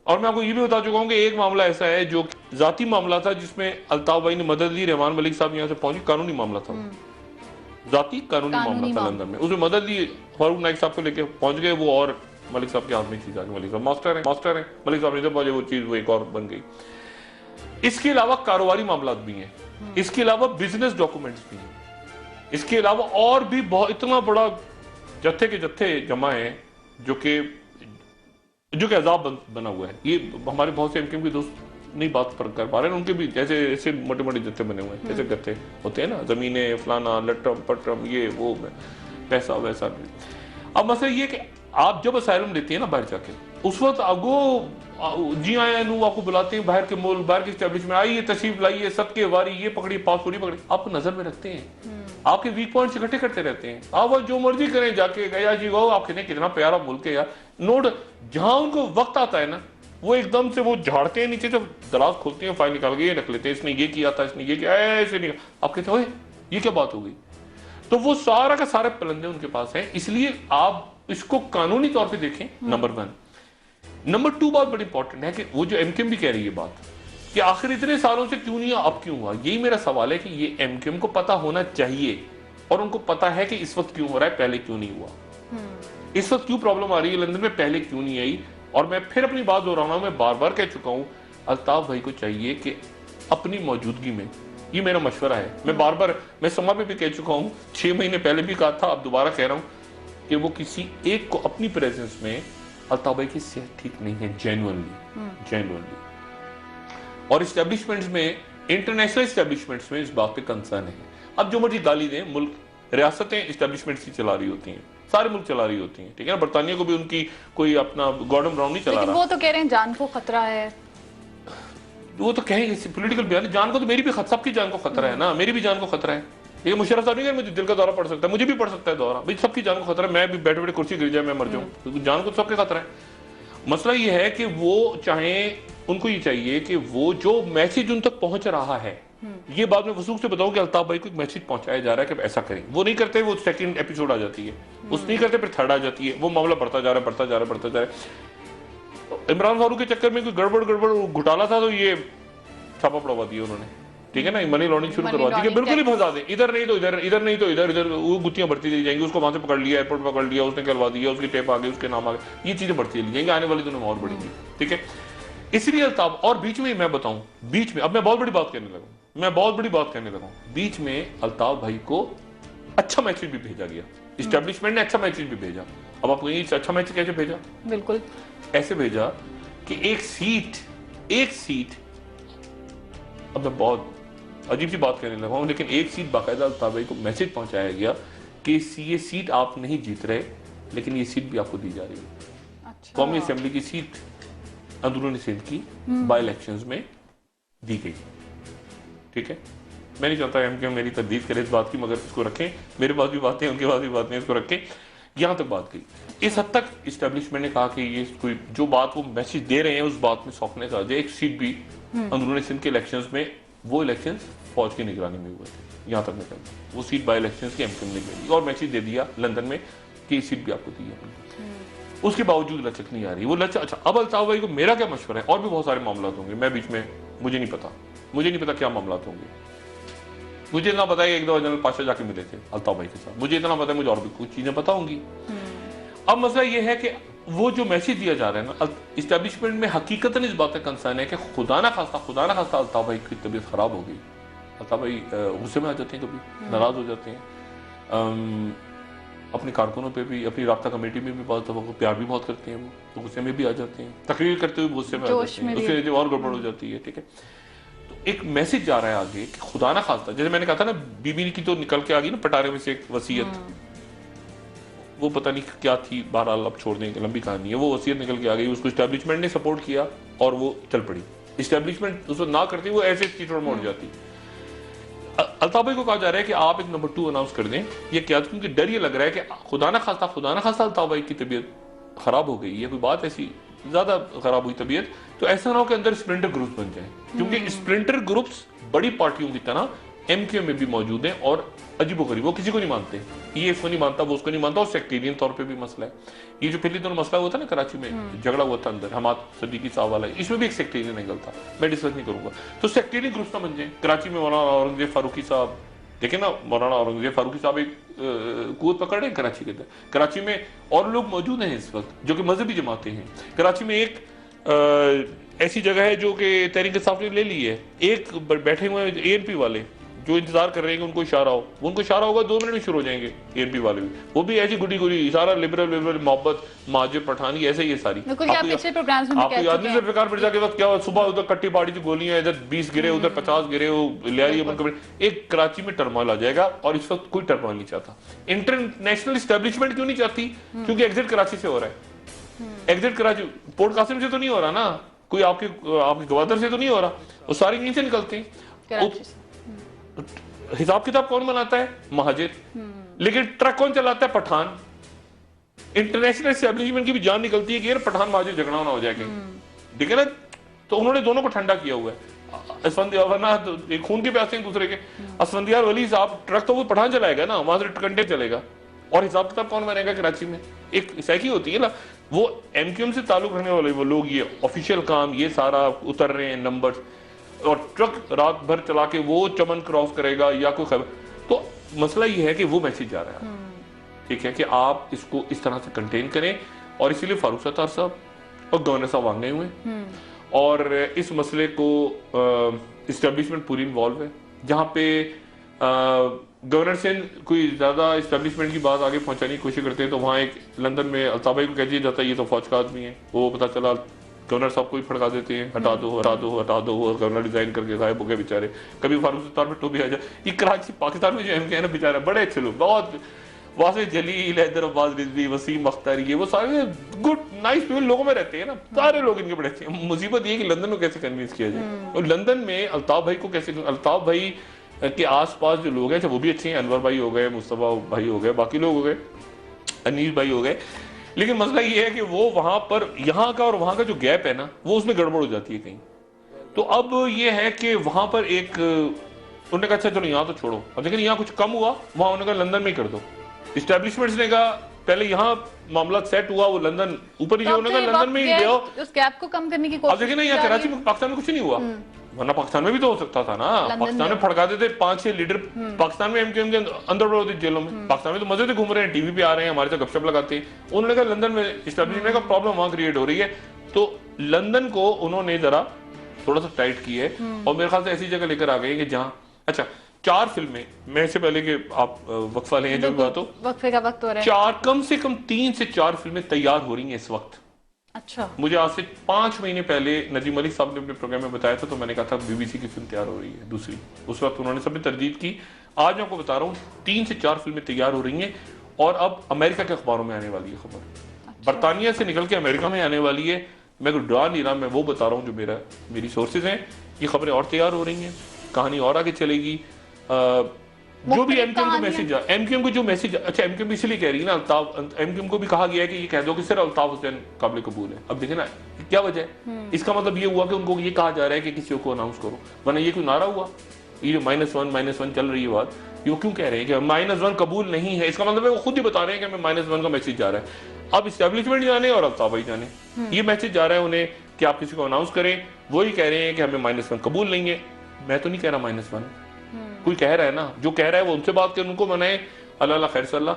और मैं आपको ये भी बता चुका हूं कि एक मामला ऐसा है जो जाती मामला था, जिसमें अल्ताफ भाई ने मदद दी, रहमान मलिक साहब यहाँ से पहुंचे, कानूनी मामला था, जाती कानूनी मामला था लंदन में, उसमें मदद दी, फारूक नाइक साहब को लेके पहुंच गए वो, और मलिक साहब के हाथ में चीज आ गई, मलिक साहब मास्टर है, मलिक साहब ने जब पहुंचे वो चीज वो एक और बन गई। इसके अलावा कारोबारी मामला भी हैं, इसके अलावा बिजनेस डॉक्यूमेंट्स भी हैं, इसके अलावा और भी बहुत, इतना बड़ा जत्थे के जत्थे जमा है जो कि अजाब बना हुआ है। ये हमारे बहुत से एमक्यूएम के दोस्त नहीं बात पर कर पा रहे हैं, उनके भी जैसे ऐसे मोटे मोटे जत्थे बने हुए हैं, जैसे गत्थे होते हैं ना, जमीनें फलाना लटरम पटरम ये वो, पैसा वैसा। अब मसला ये कि आप जब असाइलम लेते हैं ना बाहर जाके, उस वक्त आपको जी आए आपको बुलाते हैं, बाहर के मुल्क, बाहर की एस्टेब्लिशमेंट, आइए तशरीफ लाइए, सबके वारी, ये पकड़ी पासपोर्ट पकड़ी, आपको नजर में रखते हैं, आपके वीक पॉइंट्स इकट्ठे करते रहते हैं, आप जो मर्जी करें जाके, गया जी वो आप कहते हैं कितना प्यारा मुल्क है यार, नोट जहां उनको वक्त आता है ना, वो एकदम से वो झाड़ते हैं नीचे, जब दराज खोलते हैं फाइल निकाल के ये रख लेते हैं, इसने ये किया था, इसने ये किया, ऐसे नहीं, आप कहते हैं ये क्या बात हो गई। तो वो सारा का सारे पलंदे उनके पास हैं, इसलिए आप इसको कानूनी तौर पे देखें, नंबर 1। नंबर 2 बात बड़ी इंपॉर्टेंट है कि वो जो एमक्यूएम भी कह रही है बात कि आखिर इतने सालों से क्यों नहीं, अब क्यों हुआ, यही मेरा सवाल है कि ये एमक्यूएम को पता होना चाहिए, और उनको पता है कि इस वक्त क्यों हो रहा है, पहले क्यों नहीं हुआ, इस वक्त क्यों प्रॉब्लम आ रही है लंदन में, पहले क्यों नहीं आई। और मैं फिर अपनी बात दोहराना, मैं बार बार कह चुका हूं, अल्ताफ भाई को चाहिए कि अपनी मौजूदगी में, ये मेरा मशवरा है, मैं बार बार, मैं समा पे भी कह चुका हूं, 6 महीने पहले भी कहा था, अब दोबारा कह रहा हूं कि वो किसी एक को अपनी प्रेजेंस में, अल्ताफ भाई की सेहत ठीक नहीं है जेन्युइनली, और एस्टेब्लिशमेंट्स में, इंटरनेशनल एस्टेब्लिशमेंट्स में इस बात पे कंसर्न है। अब जो मर्जी गाली दें, मुल्क, रियासतें एस्टेब्लिशमेंट्स की चला रही होती हैं, सारे मुल्क चला रही होती हैं, ठीक है ना, बरतानिया को भी उनकी कोई अपना गॉर्डन ब्राउन नहीं चला रहा, वो तो कह रहे हैं जान को खतरा है, वो तो कहेंगे पॉलिटिकल बयान, जान को तो मेरी भी, सबकी जान को खतरा है ना, मेरी भी जान को खतरा है, ये मुशर्रफ साहब नहीं कह, मुझे दिल का दौरा पड़ सकता है, मुझे भी पड़ सकता है दौरा, भाई सबकी जान को खतरा है, मैं भी बैठे बैठे कुर्सी गिर जाए, मैं मर जाऊं, तो जान को सबके खतरा है। मसला ये है कि वो चाहे, उनको ये चाहिए कि वो जो मैसेज उन तक पहुंच रहा है, ये बाद में वसूख से बताओ कि अल्ताफ भाई को एक मैसेज पहुंचाया जा रहा है कि ऐसा करें। वो नहीं करते, वो सेकंड एपिसोड आ जाती है, उस नहीं करते, फिर थर्ड आ जाती है, वो मामला बढ़ता जा रहा है, बढ़ता जा रहा है, बढ़ता जा रहा है। इमरान फारूक के चक्कर में कोई गड़बड़ घोटाला था तो ये छापा पड़वा दिया उन्होंने, ठीक है ना, मनी लॉन्ड्रिंग शुरू करवा दी कि बिल्कुल ही फंसा दें, इधर नहीं तो इधर, इधर नहीं तो इधर, इधर वो गुत्तियां बढ़ती चली जाएंगी। उसको वहां से पकड़ लिया, एयरपोर्ट पकड़ लिया, उसने करवा दिया, उसकी टेप आ गई, उसके नाम आ गए, ये चीजें बढ़ती चली जाएंगी, आने वाली दिनों में और बढ़ेंगी, ठीक है। इसलिए अल्ताफ, और बीच में मैं बताऊं, बीच में अब मैं बहुत बड़ी बात कहने लगा, बीच में अल्ताफ भाई को अच्छा मैसेज भी भेजा गया, इस्टेब्लिशमेंट ने अच्छा मैसेज भी भेजा। अब आपको ये अच्छा मैसेज कैसे भेजा? बिल्कुल ऐसे भेजा कि एक सीट, अब मैं बहुत अजीब सी बात कहने लगा हूं, लेकिन एक सीट बाकायदा अल्ताफ भाई को मैसेज पहुंचाया गया कि ये सीट आप नहीं जीत रहे, लेकिन ये सीट भी आपको दी जा रही है। अच्छा। कौमी असेंबली की सीट अंदरूनी सिंध की बाई इलेक्शंस में दी गई, ठीक है। मैं नहीं चाहता एमक्यूएम मेरी तदीफ करे इस बात की, मगर इसको रखें, मेरे पास भी बातें, उनके पास भी बातें, इसको रखें। यहां तक बात गई, इस हद तक इस्टेब्लिशमेंट ने कहा कि ये कोई जो बात वो मैसेज दे रहे हैं उस बात में सॉफ्टनेस आ जाए। एक सीट भी अंदरूनी सिंध के इलेक्शंस में, वो इलेक्शंस फौज की निगरानी में हुए थे, यहां तक मैं कहता हूं, वो सीट बाई इलेक्शंस की एमक्यूएम ने ले ली और मैसेज दे दिया लंदन में कि ये सीट भी आपको दी है। उसके बावजूद लचक नहीं आ रही, वो लचक। अच्छा, अब अल्ताफ भाई को मेरा क्या मशवरा है, और भी बहुत सारे मामला होंगे, मैं बीच में, मुझे नहीं पता क्या मामला होंगे। मुझे इतना पता है एक दो जनरल पाशा जाके मिले थे अल्ताफ भाई के साथ, मुझे इतना पता है, मुझे और भी कुछ चीजें पता होंगी। अब मसला ये है कि वो जो मैसेज दिया जा रहा है ना, इस्टेब्लिशमेंट में हकीकतन इस बात का कंसर्न है कि खुदा ना खास्ता अल्ताफ भाई की तबीयत खराब हो गई, अल्ताफ भाई गुस्से में आ जाते हैं, कभी नाराज हो जाते हैं, अपने कारकुनों पे भी, अपनी राब्ता कमेटी में भी बहुत दफा प्यार भी बहुत करते हैं, वो तो गुस्से में भी आ जाते हैं, तकरीर करते हुए गुस्से में आ जाते हैं, उससे और गड़बड़ हो जाती है, ठीक है। तो एक मैसेज जा रहा है आगे कि खुदा ना खास्ता, जैसे मैंने कहा था ना, बीबी की तो निकल के आ गई ना पटारे में से एक वसीयत, वो पता नहीं क्या थी, बहरहाल अब छोड़ देंगे, लंबी कहानी है, वो वसीयत निकल के आ गई, उसको इस्टेब्लिशमेंट ने सपोर्ट किया और वो चल पड़ी। इस्टेब्लिशमेंट उसको ना करती, वो ऐसे चीटों मोड़ जाती। अल्ताफ भाई को कहा जा रहा है कि आप एक नंबर 2 अनाउंस कर दें, ये क्या, क्योंकि डर ये लग रहा है कि खुदा ना खास्ता अल्ताफ भाई की तबीयत खराब हो गई है, कोई बात ऐसी ज्यादा खराब हुई तबीयत, तो ऐसा ना हो कि अंदर स्प्लिंटर ग्रुप्स बन जाए, क्योंकि स्प्लिंटर ग्रुप्स बड़ी पार्टियों की तरह एमक्यूएम में भी मौजूद हैं और अजीबोगरीब, वो किसी को नहीं मानते, ये इसको नहीं मानता, वो उसको नहीं मानता, और सेक्टेरियन तौर पे भी मसला है। ये जो पहले दोनों मसला हुआ था ना कराची में, झगड़ा हुआ था अंदर हमाद सदीकी साहब वाला, इसमें भी एक सेक्टेरियन एंगल था, मैं डिस्कस नहीं करूंगा। तो सेक्टेरियन ग्रुप्स ना बन जाए। कराची में मौलाना औरंगजेब फारूकी साहब, देखे ना, मौलाना औरंगजेब फारूकी साहब एक कुवत पकड़ रहे हैं कराची के अंदर, कराची में और लोग मौजूद हैं इस वक्त जो कि मजहबी जमातें हैं। कराची में एक ऐसी जगह है जो कि तहरीक इंसाफ ने ले ली है, एक बैठे हुए एएनपी वाले जो इंतजार कर रहे हैं कि उनको इशारा हो, उनको इशारा होगा 2 मिनट में शुरू हो जाएंगे एएनपी वाले भी, वो भी ऐसी गुडी गुडी सारा लिबरल मोहब्बत महाजिर पठानी ऐसे ही है सारी। आपको याद नहीं ज़ुल्फ़िकार मिर्ज़ा के वक्त क्या हुआ, सुबह उधर कट्टी बाड़ी की गोलियां, इधर 20 गिरे, उधर 50 गिरे, एक कराची में टर्मोइल आ जाएगा, और इस वक्त कोई टर्मोइल नहीं चाहता। इंटरनेशनल एस्टेब्लिशमेंट क्यों नहीं चाहती? क्योंकि एग्जिट कराची से हो रहा है, एग्जिट कराची पोर्ट कासिम से तो नहीं हो रहा ना, कोई आपके गवादर से तो नहीं हो रहा, वो सारे यहीं से निकलते हैं। हिसाब किताब कौन बनाता है? महाजिर। लेकिन ट्रक कौन चलाता है? पठान। इंटरनेशनल एस्टेब्लिशमेंट की भी जान निकलती है कि यार पठान महाजिर झगड़ा ना हो जाए कहीं, ठीक है ना। तो उन्होंने दोनों को ठंडा किया हुआ है, वरना तो खून के प्यासे एक दूसरे के। असफंदियार वली साहब ट्रक तो वो पठान चलाएगा ना, वहां से कंटेनर चलेगा, और हिसाब किताब कौन बनेगा कराची में? एक सैकी होती है ना, वो एमक्यूएम से ताल्लुक रखने वाले वो लोग, ये ऑफिशियल काम, ये सारा उतर रहे हैं नंबर, और ट्रक रात भर चला के वो चमन क्रॉस करेगा या कोई खबर। तो मसला ये है कि वो मैसेज जा रहा है, ठीक है, कि आप इसको इस तरह से कंटेन करें, और इसीलिए फारूक सत्तार साहब और गवर्नर साहब आ गए हुए, और इस मसले को इस्टेब्लिशमेंट पूरी इन्वॉल्व है। जहाँ पे गवर्नर से कोई ज्यादा इस्टेब्लिशमेंट की बात आगे पहुंचाने की कोशिश करते हैं, तो वहाँ एक लंदन में अल्ताफ भाई को कह दिया जाता है ये तो फौज का आदमी है, वो पता चला गवर्नर साहब को ही फड़का देते हैं, हटा दो हटा दो हटा दो, और गवर्नर रिजाइन करके गायब हो गए बेचारे। कभी फारूक सत्तार में टोपी आ जाए। ये कराची पाकिस्तान में जो एमके है ना बेचारा, बड़े अच्छे लोग, बहुत वासे जलील, हैदर अब्बास रिजवी, वसीम अख्तर, ये वो सारे गुड नाइस पीपल लोगों में रहते हैं ना, सारे लोग इनके बड़े अच्छे। मुसीबत ये कि लंदन को कैसे कन्विंस किया जाए, और लंदन में अल्ताफ भाई को कैसे, अल्ताफ भाई के आसपास जो लोग हैं वो भी अच्छे हैं, अनवर भाई हो गए, मुस्तफा भाई हो गए, बाकी लोग हो गए, अनीस भाई हो गए, लेकिन मसला ये है कि वो वहां पर यहाँ का और वहां का जो गैप है ना, वो उसमें गड़बड़ हो जाती है कहीं। तो अब ये है कि वहां पर एक उन्होंने कहा अच्छा चलो यहाँ तो छोड़ो, अब लेकिन यहाँ कुछ कम हुआ, वहां उन्होंने कहा लंदन में कर दो। इस्टेब्लिशमेंट्स ने कहा पहले यहाँ मामला सेट हुआ, वो लंदन ऊपर नीचे, उन्होंने कहा लंदन में ही ले आओ, उस गैप को कम करने की अब कोशिश देखिए ना यहाँ कराची में पाकिस्तान में कुछ नहीं हुआ, वरना पाकिस्तान में भी तो हो सकता था ना। पाकिस्तान में फड़काते थे 5-6 लीडर, पाकिस्तान में एमक्यूएम के अंदर बढ़ होते जेलों में, पाकिस्तान में तो मजे से घूम रहे हैं, टीवी पे आ रहे हैं, हमारे साथ गपशप लगाते हैं। उन्होंने कहा लंदन में इस्टेब्लिशमेंट का प्रॉब्लम वहां क्रिएट हो रही है, तो लंदन को उन्होंने जरा थोड़ा सा टाइट की है, और मेरे ख्याल से ऐसी जगह लेकर आ गए कि जहां अच्छा 4 फिल्में, मैं इससे पहले कि आप वक्फा लें जो भी बात हो, वक्फे का वक्त हो रहा है, 4 कम से कम 3 से 4 फिल्में तैयार हो रही हैं इस वक्त। अच्छा, मुझे आज से 5 महीने पहले नजीम मलिक साहब ने अपने प्रोग्राम में बताया था, तो मैंने कहा था बीबीसी की फिल्म तैयार हो रही है दूसरी, उस वक्त उन्होंने सबने तरदीद की। आज मैं आपको बता रहा हूँ 3 से 4 फिल्में तैयार हो रही हैं, और अब अमेरिका के अखबारों में आने वाली है खबर, अच्छा। बरतानिया से निकल के अमेरिका में आने वाली है। मैं कोई डरा नहीं रहा, मैं वो बता रहा हूँ जो मेरी सोर्सेज हैं, ये खबरें और तैयार हो रही हैं, कहानी और आगे चलेगी। जो भी एमक्यूएम को मैसेज, एमक्यूएम को जो मैसेज, अच्छा एमक्यूएम इसलिए कह रही है ना, अल्ताफ, एमक्यूएम को भी कहा गया है कि ये कह दो कि सिर्फ अल्ताफ हुसैन काबिल कबूल है। अब देखे ना क्या वजह है, इसका मतलब ये हुआ कि उनको ये कहा जा रहा है कि किसी को अनाउंस करो, वरना ये कोई नारा हुआ, ये जो -1 चल रही है बात, ये क्यों कह रहे हैं कि -1 कबूल नहीं है, इसका मतलब है वो खुद ही बता रहे हैं कि हमें -1 का मैसेज जा रहा है। अब इस्टेब्लिशमेंट जाने और अल्ताफ भाई जाने, ये मैसेज जा रहा है उन्हें कि आप किसी को अनाउंस करें, वही कह रहे हैं कि हमें -1 कबूल नहीं है। मैं तो नहीं कह रहा -1, कोई कह रहा है ना, जो कह रहा है वो उनसे बात करें, उनको मनाए, अल्लाह खैर सल्ला।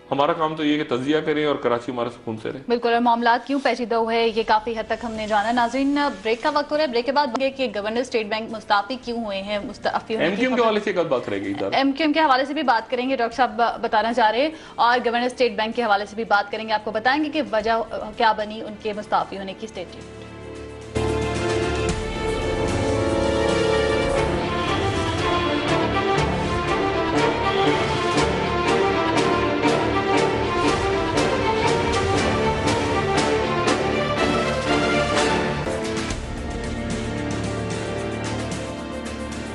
हमारा काम तो ये कि तजिया करें और कराची हमारा सुकून से रहे। बिल्कुल, और मामला क्यों पेचीदा हुए ये काफी हद तक हमने जाना। नाज़रीन, ब्रेक का वक्त हो रहा है, ब्रेक के बाद कि गवर्नर स्टेट बैंक मुस्ताफी क्यों हुए हैं, मुस्ताफी एमक्यूएम के हवाले से एक बात रहेगी, एमक्यूएम के हवाले से भी बात करेंगे, डॉक्टर साहब बताना चाह रहे हैं, और गवर्नर स्टेट बैंक के हवाले से भी बात करेंगे, आपको बताएंगे कि वजह क्या बनी उनके मुस्ताफी होने की। स्टेट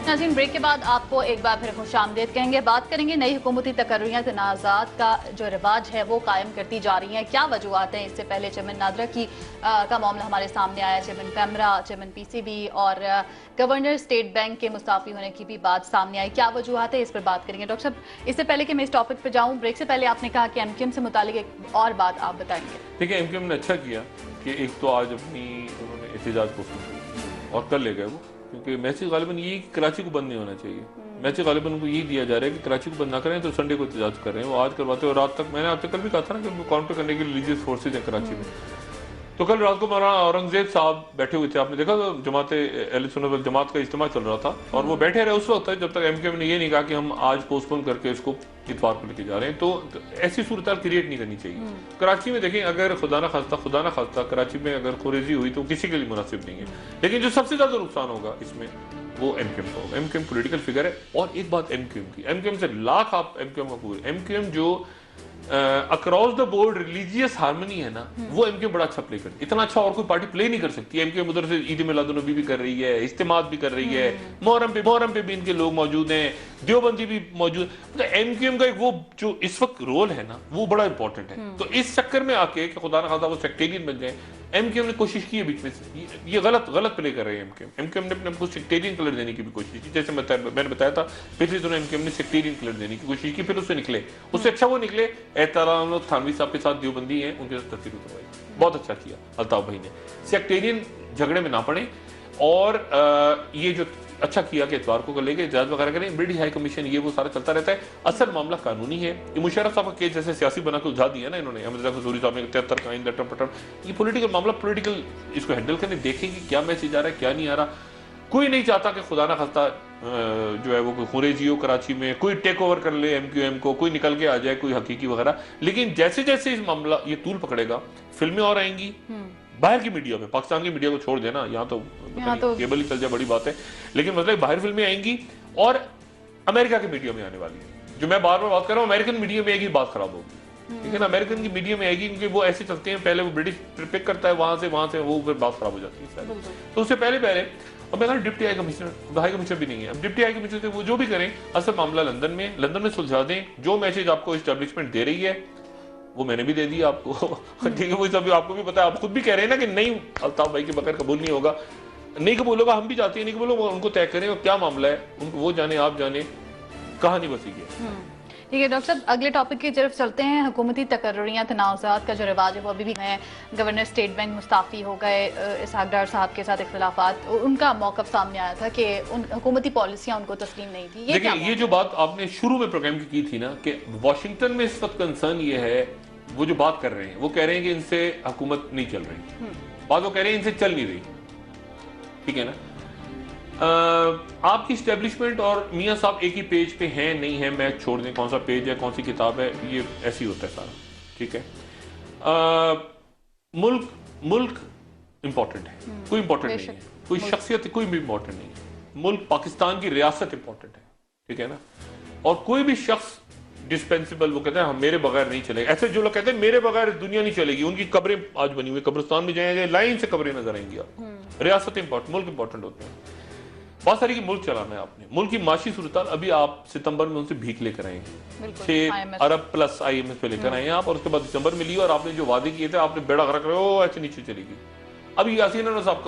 नाज़रीन, ब्रेक के बाद आपको एक बार फिर खुशामदीद कहेंगे। बात करेंगे नई हुकूमती तकर्रियाँ तनाज़ात का जो रिवाज है वो कायम करती जा रही हैं, क्या वजूहत हैं। इससे पहले चेयरमैन नादरा का मामला हमारे सामने आया, चेयरमैन पैमरा, चेयरमैन पीसीबी और गवर्नर स्टेट बैंक के मुस्ताफी होने की भी बात सामने आई, क्या वजूहत है, इस पर बात करेंगे। डॉक्टर साहब, इससे पहले कि मैं इस टॉपिक पर जाऊँ, ब्रेक से पहले आपने कहा कि एमक्यूएम से मुतालिक एक और बात आप बताएंगे। देखिए, एमक्यूएम ने अच्छा किया कि एक तो आज अपनी उन्होंने एहतजाज पोस्ट और कर ले गए वो, क्योंकि मैसेज गालिबन यही कराची को बंद नहीं होना चाहिए। मैसेज गालिबन उनको यही दिया जा रहा है कि कराची को बंद ना करें तो संडे को एहतजाज कर रहे हैं, वो आज करवाते हैं। और रात तक मैंने आपसे कल भी कहा था ना कि उनको काउंटर करने के लिए रिलीजियस फोर्सेज हैं कराची में। तो कल रात को मौलाना औरंगजेब साहब बैठे हुए थे, आपने देखा जमात अहले सुन्नत वल जमात का इज्तिमा चल रहा था, और वो बैठे रहे उस वक्त जब तक एमक्यूएम ने ये नहीं कहा कि हम आज पोस्टपोन करके इसको इतवार को लेके जा रहे हैं। तो ऐसी सूरत क्रिएट नहीं करनी चाहिए। कराची में देखें, अगर खुदा ना खास्ता कराची में अगर खुरेजी हुई तो किसी के लिए मुनासिब नहीं है, लेकिन जो सबसे ज्यादा नुकसान होगा इसमें वो एमक्यूएम का होगा। एमक्यूएम पॉलिटिकल फिगर है। और एक बात एमक्यूएम की, एमक्यूएम से लाख आप एमक्यूएम का पूरे, एमक्यूएम जो across the board religious harmony है ना, वो एमक्यूएम बड़ा अच्छा प्ले करती है। इतना अच्छा और कोई पार्टी प्ले नहीं कर सकती। एमक्यूएम उधर से ईद मिलादुन्नबी भी कर रही है, इज्तिमात भी कर रही है, मुहर्रम पे भी इनके लोग मौजूद हैं, देवबंदी भी मौजूद। मतलब एमक्यूएम का एक वो जो इस वक्त रोल है ना, वो बड़ा इंपॉर्टेंट है। तो इस चक्कर में आके कि खुदा ना खास्ता वो सेक्टेरियन बन जाए, एमक्यूएम ने कोशिश की है बीच में से, ये गलत प्ले कर रहे हैं एमक्यूएम। एमक्यूएम ने अपने सेक्टेरियन कलर देने की भी कोशिश की, जैसे मैंने बताया था पिछले दिनों एमक्यूएम ने सेक्टेरियन कलर देने की कोशिश की, फिर उससे निकले, उससे अच्छा वो निकले एहतराम थानवी साहब के साथ देवबंदी हैं, उनके साथ तस्वीर उतरवाई, बहुत अच्छा किया अल्ताफ भाई ने, सेक्टेरियन झगड़े में ना पड़े। और ये जो अच्छा किया कि इतवार को लेके इजाजत वगैरह करें, ब्रिटिश हाई कमीशन, ये वो सारा चलता रहता है। असल मामला कानूनी है। ये मुशर्रफ साहब का केस जैसे सियासी बना के उलझा दिया ना इन्होंने, अहमद रजा खजूरी साहब ने 73 का लटम पटम, ये पॉलिटिकल मामला, पॉलिटिकल इसको हैंडल करने, देखेंगे क्या मैसेज आ रहा है क्या नहीं आ रहा। कोई नहीं चाहता कि खुदा ना खास्ता जो है वो कोई खुरेजी हो कराची में, कोई टेक ओवर कर ले एमक्यूएम को, कोई निकल के आ जाए, कोई हकीकी वगैरह। लेकिन जैसे जैसे इस मामला ये तूल पकड़ेगा, फिल्में और आएंगी बाहर की मीडिया में, पाकिस्तान की मीडिया को छोड़ देना, यहाँ तो केबल ही चल जाए बड़ी बात है, लेकिन मतलब बाहर फिल्में आएंगी और अमेरिका की मीडिया में आने वाली है। जो मैं बार बार बात कर रहा हूँ, अमेरिकन मीडिया में आएगी बात खराब होगी, लेकिन अमेरिकन की मीडिया में आएगी क्योंकि वो ऐसे चलते हैं, पहले वो ब्रिटिश पिक करता है वहां से वो फिर बात खराब हो जाती है। तो उससे पहले और मैं डिप्टी हाई कमिश्नर भी नहीं है, अब डिप्टी हाई कमिश्नर से वो जो भी करें, असल मामला लंदन में सुलझा दें। जो मैसेज आपको एस्टेब्लिशमेंट दे रही है वो मैंने भी दे दी आपको। ठीक है, वो सब आपको भी पता है, आप खुद भी कह रहे हैं ना कि नहीं अल्ताफ भाई के बगैर कबूल नहीं होगा, नहीं कबूल होगा, हम भी चाहते हैं नहीं कबूल होगा, उनको तय करें और क्या मामला है उनको वो जाने, आप जाने, कहानी बसी है। ठीक है डॉक्टर साहब, अगले टॉपिक की तरफ चलते हैं। हुकूमती तकर्रुरियां तनाज़ात का जो रिवाज है वो अभी भी है। गवर्नर स्टेट बैंक मुस्ताफ़ी हो गए, इसहाक डार साहब के साथ इख्तिलाफात, उनका मौक़िफ़ सामने आया था कि उन हुकूमती पॉलिसियां उनको तस्लीम नहीं थी। देखिए ये जो बात आपने शुरू में प्रोग्राम की थी ना कि वाशिंगटन में इस वक्त कंसर्न ये है, वो जो बात कर रहे हैं वो कह रहे हैं कि इनसे हुकूमत नहीं चल रही, बात वो कह रहे हैं इनसे चल नहीं रही, ठीक है ना। आपकी स्टैब्लिशमेंट और मियां साहब एक ही पेज पे हैं नहीं है, मैं छोड़ दें कौन सा पेज है कौन सी किताब है, ये ऐसे ही होता है सारा, ठीक है। मुल्क इंपॉर्टेंट है, कोई इंपॉर्टेंट नहीं है, कोई शख्सियत कोई भी इंपॉर्टेंट नहीं है, मुल्क पाकिस्तान की रियासत इंपॉर्टेंट है, ठीक है ना। और कोई भी शख्स डिस्पेंसिबल, वो कहते हैं हम मेरे बगैर नहीं चलेगा, ऐसे जो लोग कहते हैं मेरे बगैर दुनिया नहीं चलेगी, उनकी कब्रें आज बनी हुई, कब्रिस्तान में जाएंगे लाइन से कब्रें नजर आएंगी। आप रियासत इंपॉर्टेंट, मुल्क इंपॉर्टेंट होते हैं। बहुत सारी की मुल्क चलाना है आपने, मुल्क की माशी सूरत अभी आप सितंबर में उनसे भीख लेकर आएंगे, 6 अरब प्लस IMF पे लेकर आए आप, और उसके बाद दिसंबर में लिया और आपने जो वादे किए थे आपने बेड़ा गर्क रहे हो, ऐसे नीचे चलेगी। अभी यासीन अनवर साहब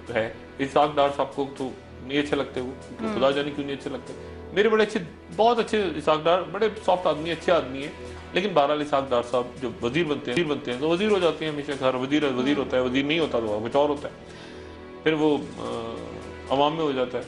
का है, इसहाक डार साहब को तो नहीं अच्छे लगते, वो खुदा जाने क्यों नहीं अच्छे लगते, मेरे बड़े अच्छे, बहुत अच्छे इसहाक डार, बड़े सॉफ्ट आदमी, अच्छे आदमी है, लेकिन बहरहाल इसहाक डार साहब जो वजीर बनते हैं तो वजीर हो जाते हैं हमेशा, हर वजीर होता है, वजीर नहीं होता तो कुछ और होता है, फिर वो अवाम में हो जाता है।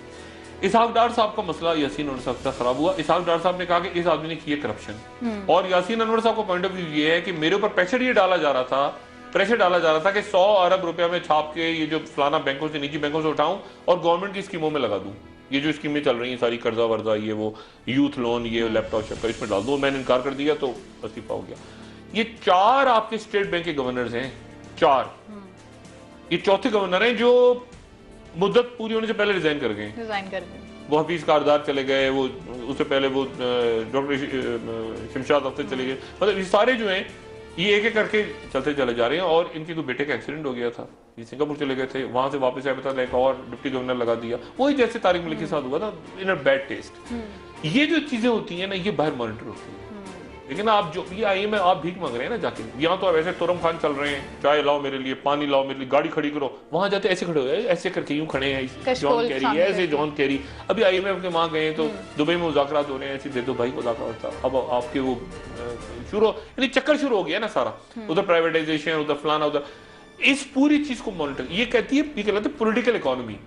इसहाक डार साहब का मसला यासीन अनवर साहब का खराब हुआ। इसहाक डार साहब ने कहा कि इस आदमी ने किया करप्शन, और यासीन अनवर साहब का पॉइंट ऑफ व्यू ये है कि मेरे ऊपर प्रेशर ये डाला जा रहा था, प्रेशर डाला जा रहा था कि 100 अरब रुपया में छाप के ये जो फलाना बैंकों से, निजी बैंकों से उठाऊं और गवर्नमेंट की स्कीमों में लगा दूं, ये जो स्कीमें चल रही हैं सारी कर्जा वर्जा, ये वो यूथ लोन, ये लैपटॉप शैपटॉप, इसमें डाल दूं। मैंने इनकार कर दिया तो इस्तीफा हो गया। ये 4 आपके स्टेट बैंक के गवर्नर्स हैं, 4, ये चौथे गवर्नर हैं जो मुद्दत पूरी होने से पहले रिजाइन कर गए। वो हफीज कारदार चले गए, वो उससे पहले वो डॉक्टर शमशाद अख्तर चले गए, मतलब ये सारे जो हैं ये एक एक करके चलते चले जा रहे हैं। और इनके कोई बेटे का एक्सीडेंट हो गया था, ये सिंगापुर चले गए थे, वहां से वापस आए, बता एक और डिप्टी गवर्नर लगा दिया, वही जैसे तारिक मलिक के साथ हुआ था, इन अ बैड टेस्ट। ये जो चीजें होती हैं ना, ये बाहर मॉनिटर होती है, लेकिन आप जो ये IMF आप भीख मांग रहे हैं ना जाके, यहाँ तो वैसे तुरम खान चल रहे हैं, चाय लाओ मेरे लिए, पानी लाओ मेरे लिए, गाड़ी खड़ी करो, वहां जाते ऐसे खड़े हो, ऐसे करके यूं खड़े हैं, जॉन कैरी ऐसे, जॉन कैरी। अभी IMF के वहां गए तो दुबई में मुज़ाकरात हो रहे हैं, ऐसे दे दो भाई मुज़ाकरात, अब आपके वो शुरू, यानी चक्कर शुरू हो गया ना सारा, उधर प्राइवेटाइजेशन, उधर फलाना, उधर इस पूरी चीज को मॉनिटर, ये कहती है, ये कहलाते पॉलिटिकल इकोनॉमी।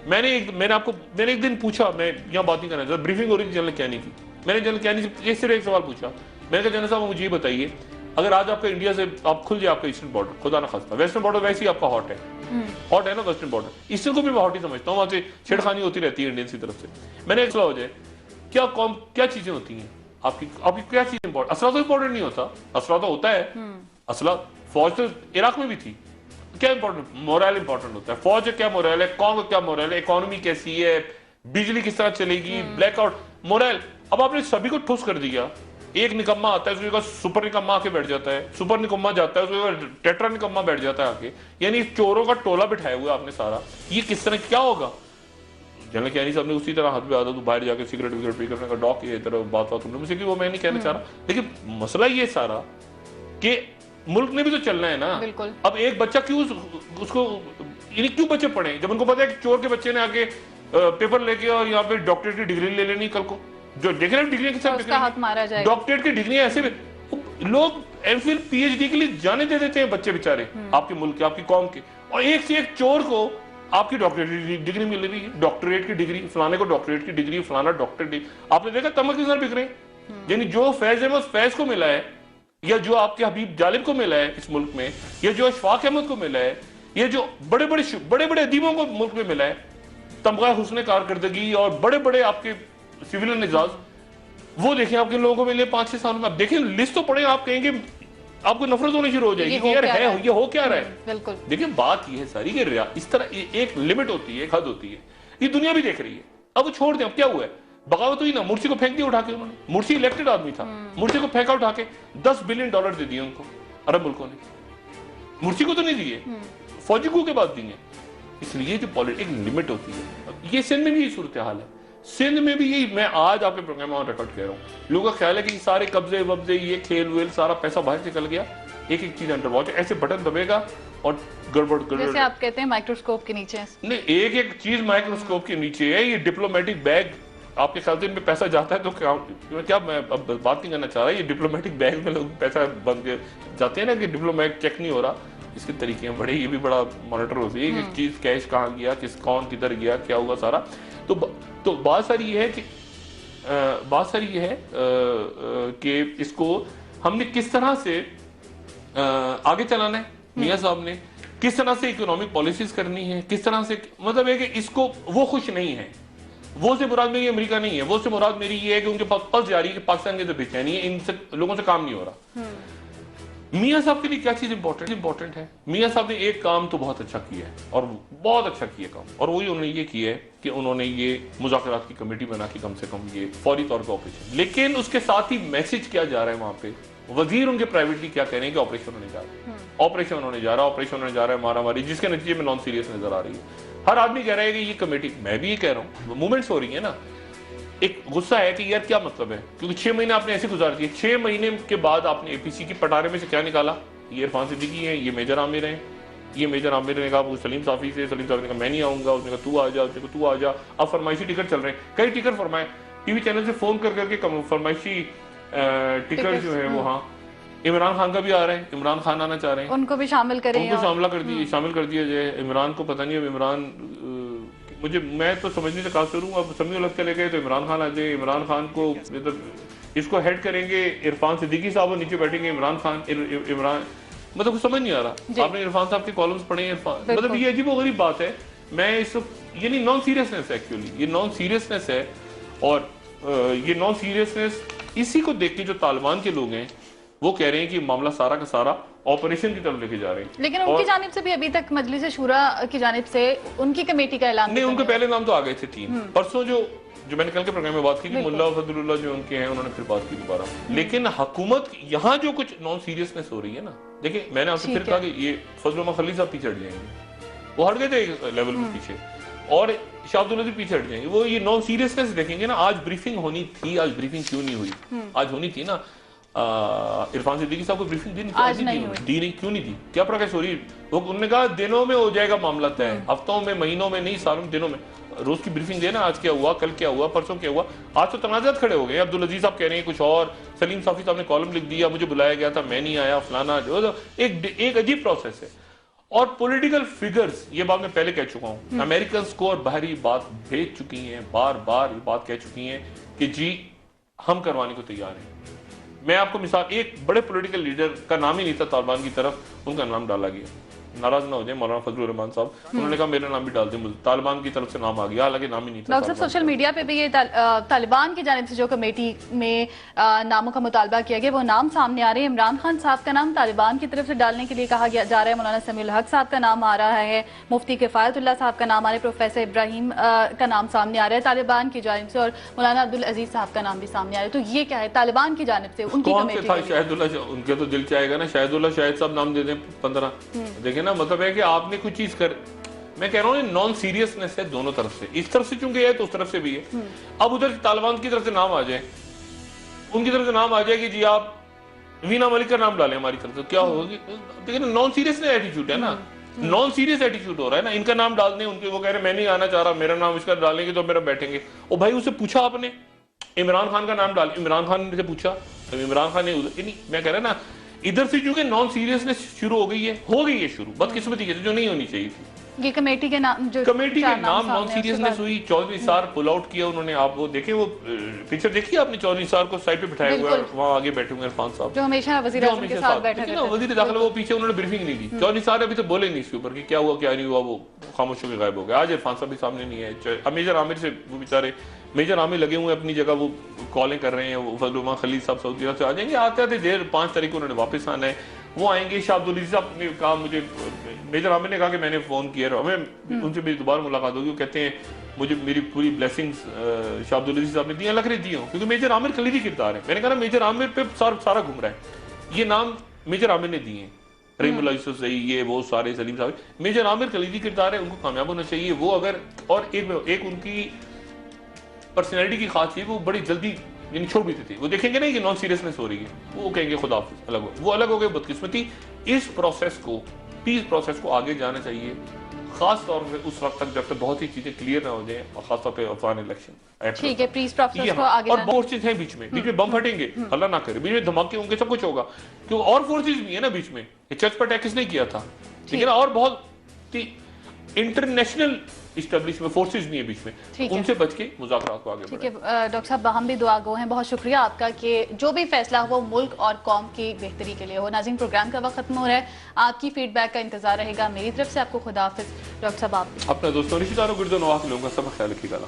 मैंने एक दिन पूछा, मैं यहाँ बात नहीं करना चाहता, ब्रीफिंग हो रही थी जनरल कैनी की, मैंने जनरल कैनी से सिर्फ एक सवाल पूछा, मैंने कहा जनरल साहब मुझे ये बताइए, अगर आज आपका इंडिया से आप खुल जाए आपका ईस्टर्न बॉर्डर, खुदा ना खास्ता, वेस्टर्न बॉर्डर वैसे ही आपका हॉट है ना वेस्टर्न बॉर्डर, ईस्टर्न को भी मैं हॉट ही समझता हूँ, वहां से छेड़खानी होती रहती है इंडियंस की तरफ से। मैंने एक सवाल हो जाए, क्या चीजें होती हैं आपकी क्या चीज इंपॉर्टेंट, असला तो इंपॉर्टेंट नहीं होता, असला तो होता है, असला फौज तो इराक में भी थी, क्या इंपॉर्टेंट, मोरल इंपॉर्टेंट होता है, फौज क्या मोरल है, कौन क्या मोरल है, इकोनॉमी कैसी है, बिजली किस तरह चलेगी, ब्लैकआउट, मोरल। अब आपने सभी को ठुस कर दिया, एक निकम्मा आता है, उसके सुपर निकम्मा आके बैठ जाता है, सुपर निकम्मा जाता है, उसके टेट्रा निकम्मा बैठ जाता है आके, यानी चोरों का टोला बिठाया हुआ आपने सारा। ये किस तरह क्या होगा? जनरल कैनी साहब ने उसी तरह हाथ पे आता तो बाहर जाके सिगरेट विगरेट पी करने का डॉक, ये तरह बात तुमने मुझसे की, वो मैं नहीं कहना चाह रहा, लेकिन मसला ये सारा कि मुल्क ने भी तो चलना है ना। अब एक बच्चा क्यों उसको, यानी क्यों बच्चे पढ़े जब उनको पता है कि चोर के बच्चे ने आके पेपर लेके और यहाँ पे डॉक्टरेट की डिग्री ले लेनी, कल को जो देखे ना डिग्री के साथ डॉक्टरेट की डिग्री ऐसे लोग MPhil PhD के लिए जाने दे देते हैं बच्चे बेचारे, आपके मुल्क के, आपकी कौम के, और एक से एक चोर को आपकी डॉक्टरेट डिग्री मिल रही है, डॉक्टरेट की डिग्री, फलाने को डॉक्टरेट की डिग्री, फलाना डॉक्टरेट। आपने देखा तमक किस तरह बिक रहे हैं, यानी जो फैज अहमद फैज को मिला है, या जो आपके हबीब जालिब को मिला है इस मुल्क में, या जो अशफाक अहमद को मिला है, ये जो बड़े बड़े अदीबों को मुल्क में मिला है, तमगा हुस्न कारकर्दगी और बड़े बड़े आपके सिविलियन एजाज, वो देखें आपके लोगों को मिले 5-6 साल में। आप देखें लिस्ट तो पढ़े, आप कहेंगे आपको नफरत होनी शुरू हो जाएगी कि यार है ये हो क्या रहा है। बिल्कुल। देखिए बात ये है सारी कि इस तरह एक लिमिट होती है, एक हद होती है, ये दुनिया भी देख रही है। अब छोड़ दें, अब क्या हुआ है, बगावत हुई ना, मुर्सी को फेंक दिया उठा के उन्होंने, मुर्सी इलेक्टेड आदमी था, मुर्सी को फेंका उठा के, $10 बिलियन दे दिए उनको अरब मुल्कों ने, मुर्सी को तो नहीं दिए, फौजी को के बाद दिए। इसलिए जो पॉलिटिक्स लिमिट होती है, ये सिंध में भी सूरत हाल है, सिंध में भी यही, मैं आज आपके प्रोग्राम में रिकॉर्ड कह रहा हूँ, लोगों का ख्याल है कि सारे कब्जे वब्जे, ये खेल वेल, सारा पैसा बाहर निकल गया, एक एक चीज अंडर वॉच, ऐसे बटन दबेगा और गड़बड़ जैसे आप कहते हैं माइक्रोस्कोप के नीचे। नहीं, एक एक चीज माइक्रोस्कोप के नीचे है। ये डिप्लोमेटिक बैग, आपके ख्याल से इनमें पैसा जाता है तो क्या मैं अब बात नहीं करना चाह रहा, ये डिप्लोमेटिक बैग में लोग पैसा बन के जाते हैं ना कि डिप्लोमेट चेक नहीं हो रहा, इसके तरीके हैं बड़े, ये भी बड़ा मॉनिटर होती है कि चीज कैश कहाँ गया, कौन किधर गया, क्या हुआ सारा। तो बात सारी ये है कि इसको हमने किस तरह से आगे चलाना है, मियां साहब ने किस तरह से इकोनॉमिक पॉलिसीज करनी है, किस तरह से, मतलब है कि इसको वो खुश नहीं है, वो से मुराद मेरी अमेरिका नहीं है, वो से मुराद मेरी ये है कि उनके पास पल्स जारी है कि पाकिस्तान के अंदर बेचैनी है, इनसे लोगों से काम नहीं हो रहा। मियां साहब के लिए क्या चीज इंपॉर्टेंट है? मियां साहब ने एक काम तो बहुत अच्छा किया है और बहुत अच्छा किया काम, और वही उन्होंने ये किया है कि उन्होंने ये मुज़ाकरात की कमेटी बना के कम से कम ये फौरी तौर पर ऑपरेशन, लेकिन उसके साथ ही मैसेज क्या जा रहा है वहां पे, वजीर उनके प्राइवेटली क्या कह रहे हैं कि ऑपरेशन होने जा रहा है, ऑपरेशन होने जा रहा है, मारामारी, जिसके नतीजे में नॉन सीरियस नजर आ रही है। हर आदमी कह रहा है कि ये कमेटी, मैं भी ये कह रहा हूँ, मूवमेंट्स हो रही है ना, एक गुस्सा है कि यार क्या मतलब है, क्योंकि 6 महीने आपने ऐसे गुजार दिए, 6 महीने के बाद आपने एपीसी की पटारे में से क्या निकाला, ये इरफान सिद्दीकी है, ये मेजर आमिर हैं, ये मेजर आमिर ने कहा सलीम साफी से, सलीम साफी ने कहा मैं नहीं आऊंगा, उसने कहा तू आ जा, उसने कहा तू आ जा, अब फरमाइशी टिकट चल रहे हैं, कई टिकट फरमाए, टीवी चैनल से फोन कर करके फरमाइशी टिकट जो है वो, हाँ इमरान खान का भी आ रहा है, इमरान खान आना चाह रहे हैं, उनको भी शामिल करें, उनको शामिल कर दिया जाए। इमरान को पता नहीं, अब इमरान मैं तो समझने से काफिर हूँ, अब समी उलग चले गए तो इमरान खान आ जाए, इमरान खान को इसको हेड करेंगे इरफान सिद्दीकी साहब और नीचे बैठेंगे इमरान खान, इमरान, मतलब कुछ समझ नहीं आ रहा। आपने इरफान साहब के कॉलम्स पढ़े, इरफान, मतलब ये अजीबोगरीब बात है। मैं इस, ये नहीं, नॉन सीरियसनेस है एक्चुअली, ये नॉन सीरियसनेस है, और ये नॉन सीरियसनेस इसी को देख के जो तालिबान के लोग हैं वो कह रहे हैं कि मामला सारा का सारा ऑपरेशन की तरफ लेके जा रहे हैं। लेकिन उनकी जानिब से भी अभी तक मजलिस शूरा की जानिब से उनकी कमेटी का ऐलान नहीं, उनके पहले नाम तो आ गए थे 3 परसों, जो मैंने कल के प्रोग्राम में बात की थी, मुल्ला फजलुल्लाह जो उनके हैं, उन्होंने फिर बात की दोबारा। लेकिन हुकूमत यहाँ जो कुछ नॉन सीरियसनेस हो रही है ना, देखिए मैंने आपसे फिर कहा कि ये फजल खलील साहब पीछे हट जाएंगे, वो हट गए थे एक लेवल में पीछे, और शाह अब्दुल लतीफ पीछे हट जाएंगे, वो ये नॉन सीरियसनेस देखेंगे ना। आज ब्रीफिंग होनी थी, आज ब्रीफिंग क्यों नहीं हुई? आज होनी थी ना, इरफान सिद्दीकी साहब को ब्रीफिंग दी नहीं, क्यों नहीं दी? क्या प्रकाश हो रही? वो उन्होंने कहा दिनों में हो जाएगा मामला तय, हफ्तों में, महीनों में नहीं, सालों में, दिनों में। रोज की ब्रीफिंग देना, आज क्या हुआ, कल क्या हुआ, परसों क्या हुआ। आज तो तनाजात खड़े हो गए, अब्दुल अजीज साहब कह रहे हैं कुछ और, सलीम साफी साहब ने कॉलम लिख दिया, मुझे बुलाया गया था, मैं नहीं आया, फलाना, जो एक अजीब प्रोसेस है। और पॉलिटिकल फिगर्स, ये बात मैं पहले कह चुका हूं, अमेरिकन को और बाहरी बात भेज चुकी हैं, बार बार ये बात कह चुकी हैं कि जी हम करवाने को तैयार हैं। मैं आपको मिसाल, एक बड़े पॉलिटिकल लीडर का नाम ही नहीं था तालिबान की तरफ, उनका नाम डाला गया, नाराज ना हो जाए मौलाना फजलुर रहमान साहब, उन्होंने कहा मेरा नाम भी डाल दें, तालिबान की तरफ से नाम आ गया, हालांकि नाम ही नहीं था। डॉक्टर साहब, सोशल मीडिया पे भी ये तालिबान की जानिब से जो कमेटी में नामों का मुतालबा किया गया, वो नाम सामने आ रहे हैं। इमरान खान साहब का नाम तालिबान की तरफ से डालने के लिए कहा जा रहा है, मौलाना समीउल हक साहब का नाम आ रहा है, मुफ्ती किफायतुल्लाह साहब का नाम आ रहा है, प्रोफेसर इब्राहिम का नाम सामने आ रहा है तालिबान की जानिब से, और मौलाना अब्दुल अजीज साहब का नाम भी सामने आ रहा है। तो ये क्या है तालिबान की जानिब से उनकी कमेटी? उनके तो दिल चाहेगा ना शाहिदुल्लाह शाहिद साहब नाम दे दें 15, देखें ना, मतलब है कि आपने कुछ चीज कर, मैं कह रहा हूँ नॉन सीरियसनेस है दोनों तरफ से, इस तरफ से चूंकि है तो उस तरफ से भी है। अब उधर तालिबान की तरफ से नाम आ जाए, उनकी तरफ से नाम आ जाए कि जी आप वीना मलिक का नाम डालें हमारी तरफ से, क्या होगी? देखिए नॉन सीरियस एटीट्यूड है ना, नॉन सीरियस एटीट्यूड हो रहा है ना। इनका नाम डाल दें, उनके वो कह रहे मैं नहीं आना चाह रहा, मेरा नाम इसका डालेंगे तो मेरा बैठेंगे। ओ भाई, उससे पूछा आपने इमरान खान का नाम डाल, इमरान खान से पूछा, इमरान खान ने, मैं कह रहा ना इधर से चूंकि नॉन सीरियसनेस शुरू हो गई है शुरू, बदकिस्मती के जो नहीं होनी चाहिए थी। ये कमेटी के नाम, जो कमेटी के नाम नॉन सीरियसनेस हुई। चौधरी सार पुल आउट किया उन्होंने, आप वो देखें, वो पिक्चर देखिए आपने, चौधरी सार को साइड पे बिठाया हुआ है, वहाँ आगे बैठे हुए इरफान साहब, जो हमेशा वजीर आज़म के साथ बैठे थे, वजीर दाखिला, वो पीछे उन्होंने ब्रीफिंग नहीं दी। चौधरी सार अभी तो बोले नहीं इसके ऊपर कि क्या हुआ क्या नहीं हुआ, वो खामोश होकर गायब हो गया। आज इरफान साहब भी सामने नहीं है, मेजर आमिर से वो बेचारे मेजर आमिर लगे हुए अपनी जगह, वो कॉलें कर रहे हैं, वो फजल खलील साहब सऊदी अरब से आ जाएंगे, आते आते देर 5 तारीख को उन्होंने वापस आना है, वो आएंगे। शाह अब्दुल अजीज साहब ने कहा, मुझे मेजर आमिर ने कहा कि मैंने फोन किया, हमें उनसे मेरी दोबारा मुलाकात होगी, वो कहते हैं मुझे मेरी पूरी ब्लेसिंग्स शाह अब्दुल अजीज साहब ने दी, लग रही दी हूँ, क्योंकि मेजर आमिर कलीदी किरदार है। मैंने कहा मेजर आमिर पे सारा घूम रहा है, ये नाम मेजर आमिर ने दिए, रहीमुल्लाह यूसुफ सही, ये वो सारे, सलीम साहब, मेजर आमिर कलीदी किरदार है, उनको कामयाब होना चाहिए। वो अगर, और एक उनकी पर्सनैलिटी की खास चीज वो बड़ी जल्दी यानी छोड़ भी देती, वो देखेंगे नहीं कि नॉन सीरियसनेस हो रही है, वो कहेंगे खुदा हाफिज, अलग हो, वो अलग हो गए, बदकिस्मती। इस प्रोसेस को, पीस प्रोसेस को आगे जाना चाहिए, खास तौर पे उस वक्त तक जब तक बहुत ही चीजें क्लियर ना हो जाए, और खासतौर पे अफगान इलेक्शन। ठीक है, पीस प्रोसेस को आगे और फोर्सेस हैं बीच में बम फटेंगे, अल्लाह ना करे, बीच में धमाके होंगे, सब कुछ होगा, क्योंकि और फोर्सेस भी है ना बीच में। ये चर्च पर अटैक किसने किया था, ठीक है ना, और बहुत इंटरनेशनल इस्टेब्लिशमेंट फोर्सेस भी है बीच में, उनसे बच के मुज़ाकरात को आगे ठीक है डॉक्टर साहब, हम भी दुआ गो हैं, बहुत शुक्रिया आपका कि जो भी फैसला हो वो मुल्क और कौम की बेहतरी के लिए हो। नाज़रीन, प्रोग्राम का वक्त खत्म हो रहा है, आपकी फीडबैक का इंतजार रहेगा। मेरी तरफ से आपको खुदा हाफिज। डॉक्टर साहब, आप अपना दोस्तों रिश्तेदारों गिरदो नवाह के लोगों का सब ख्याल रखिएगा।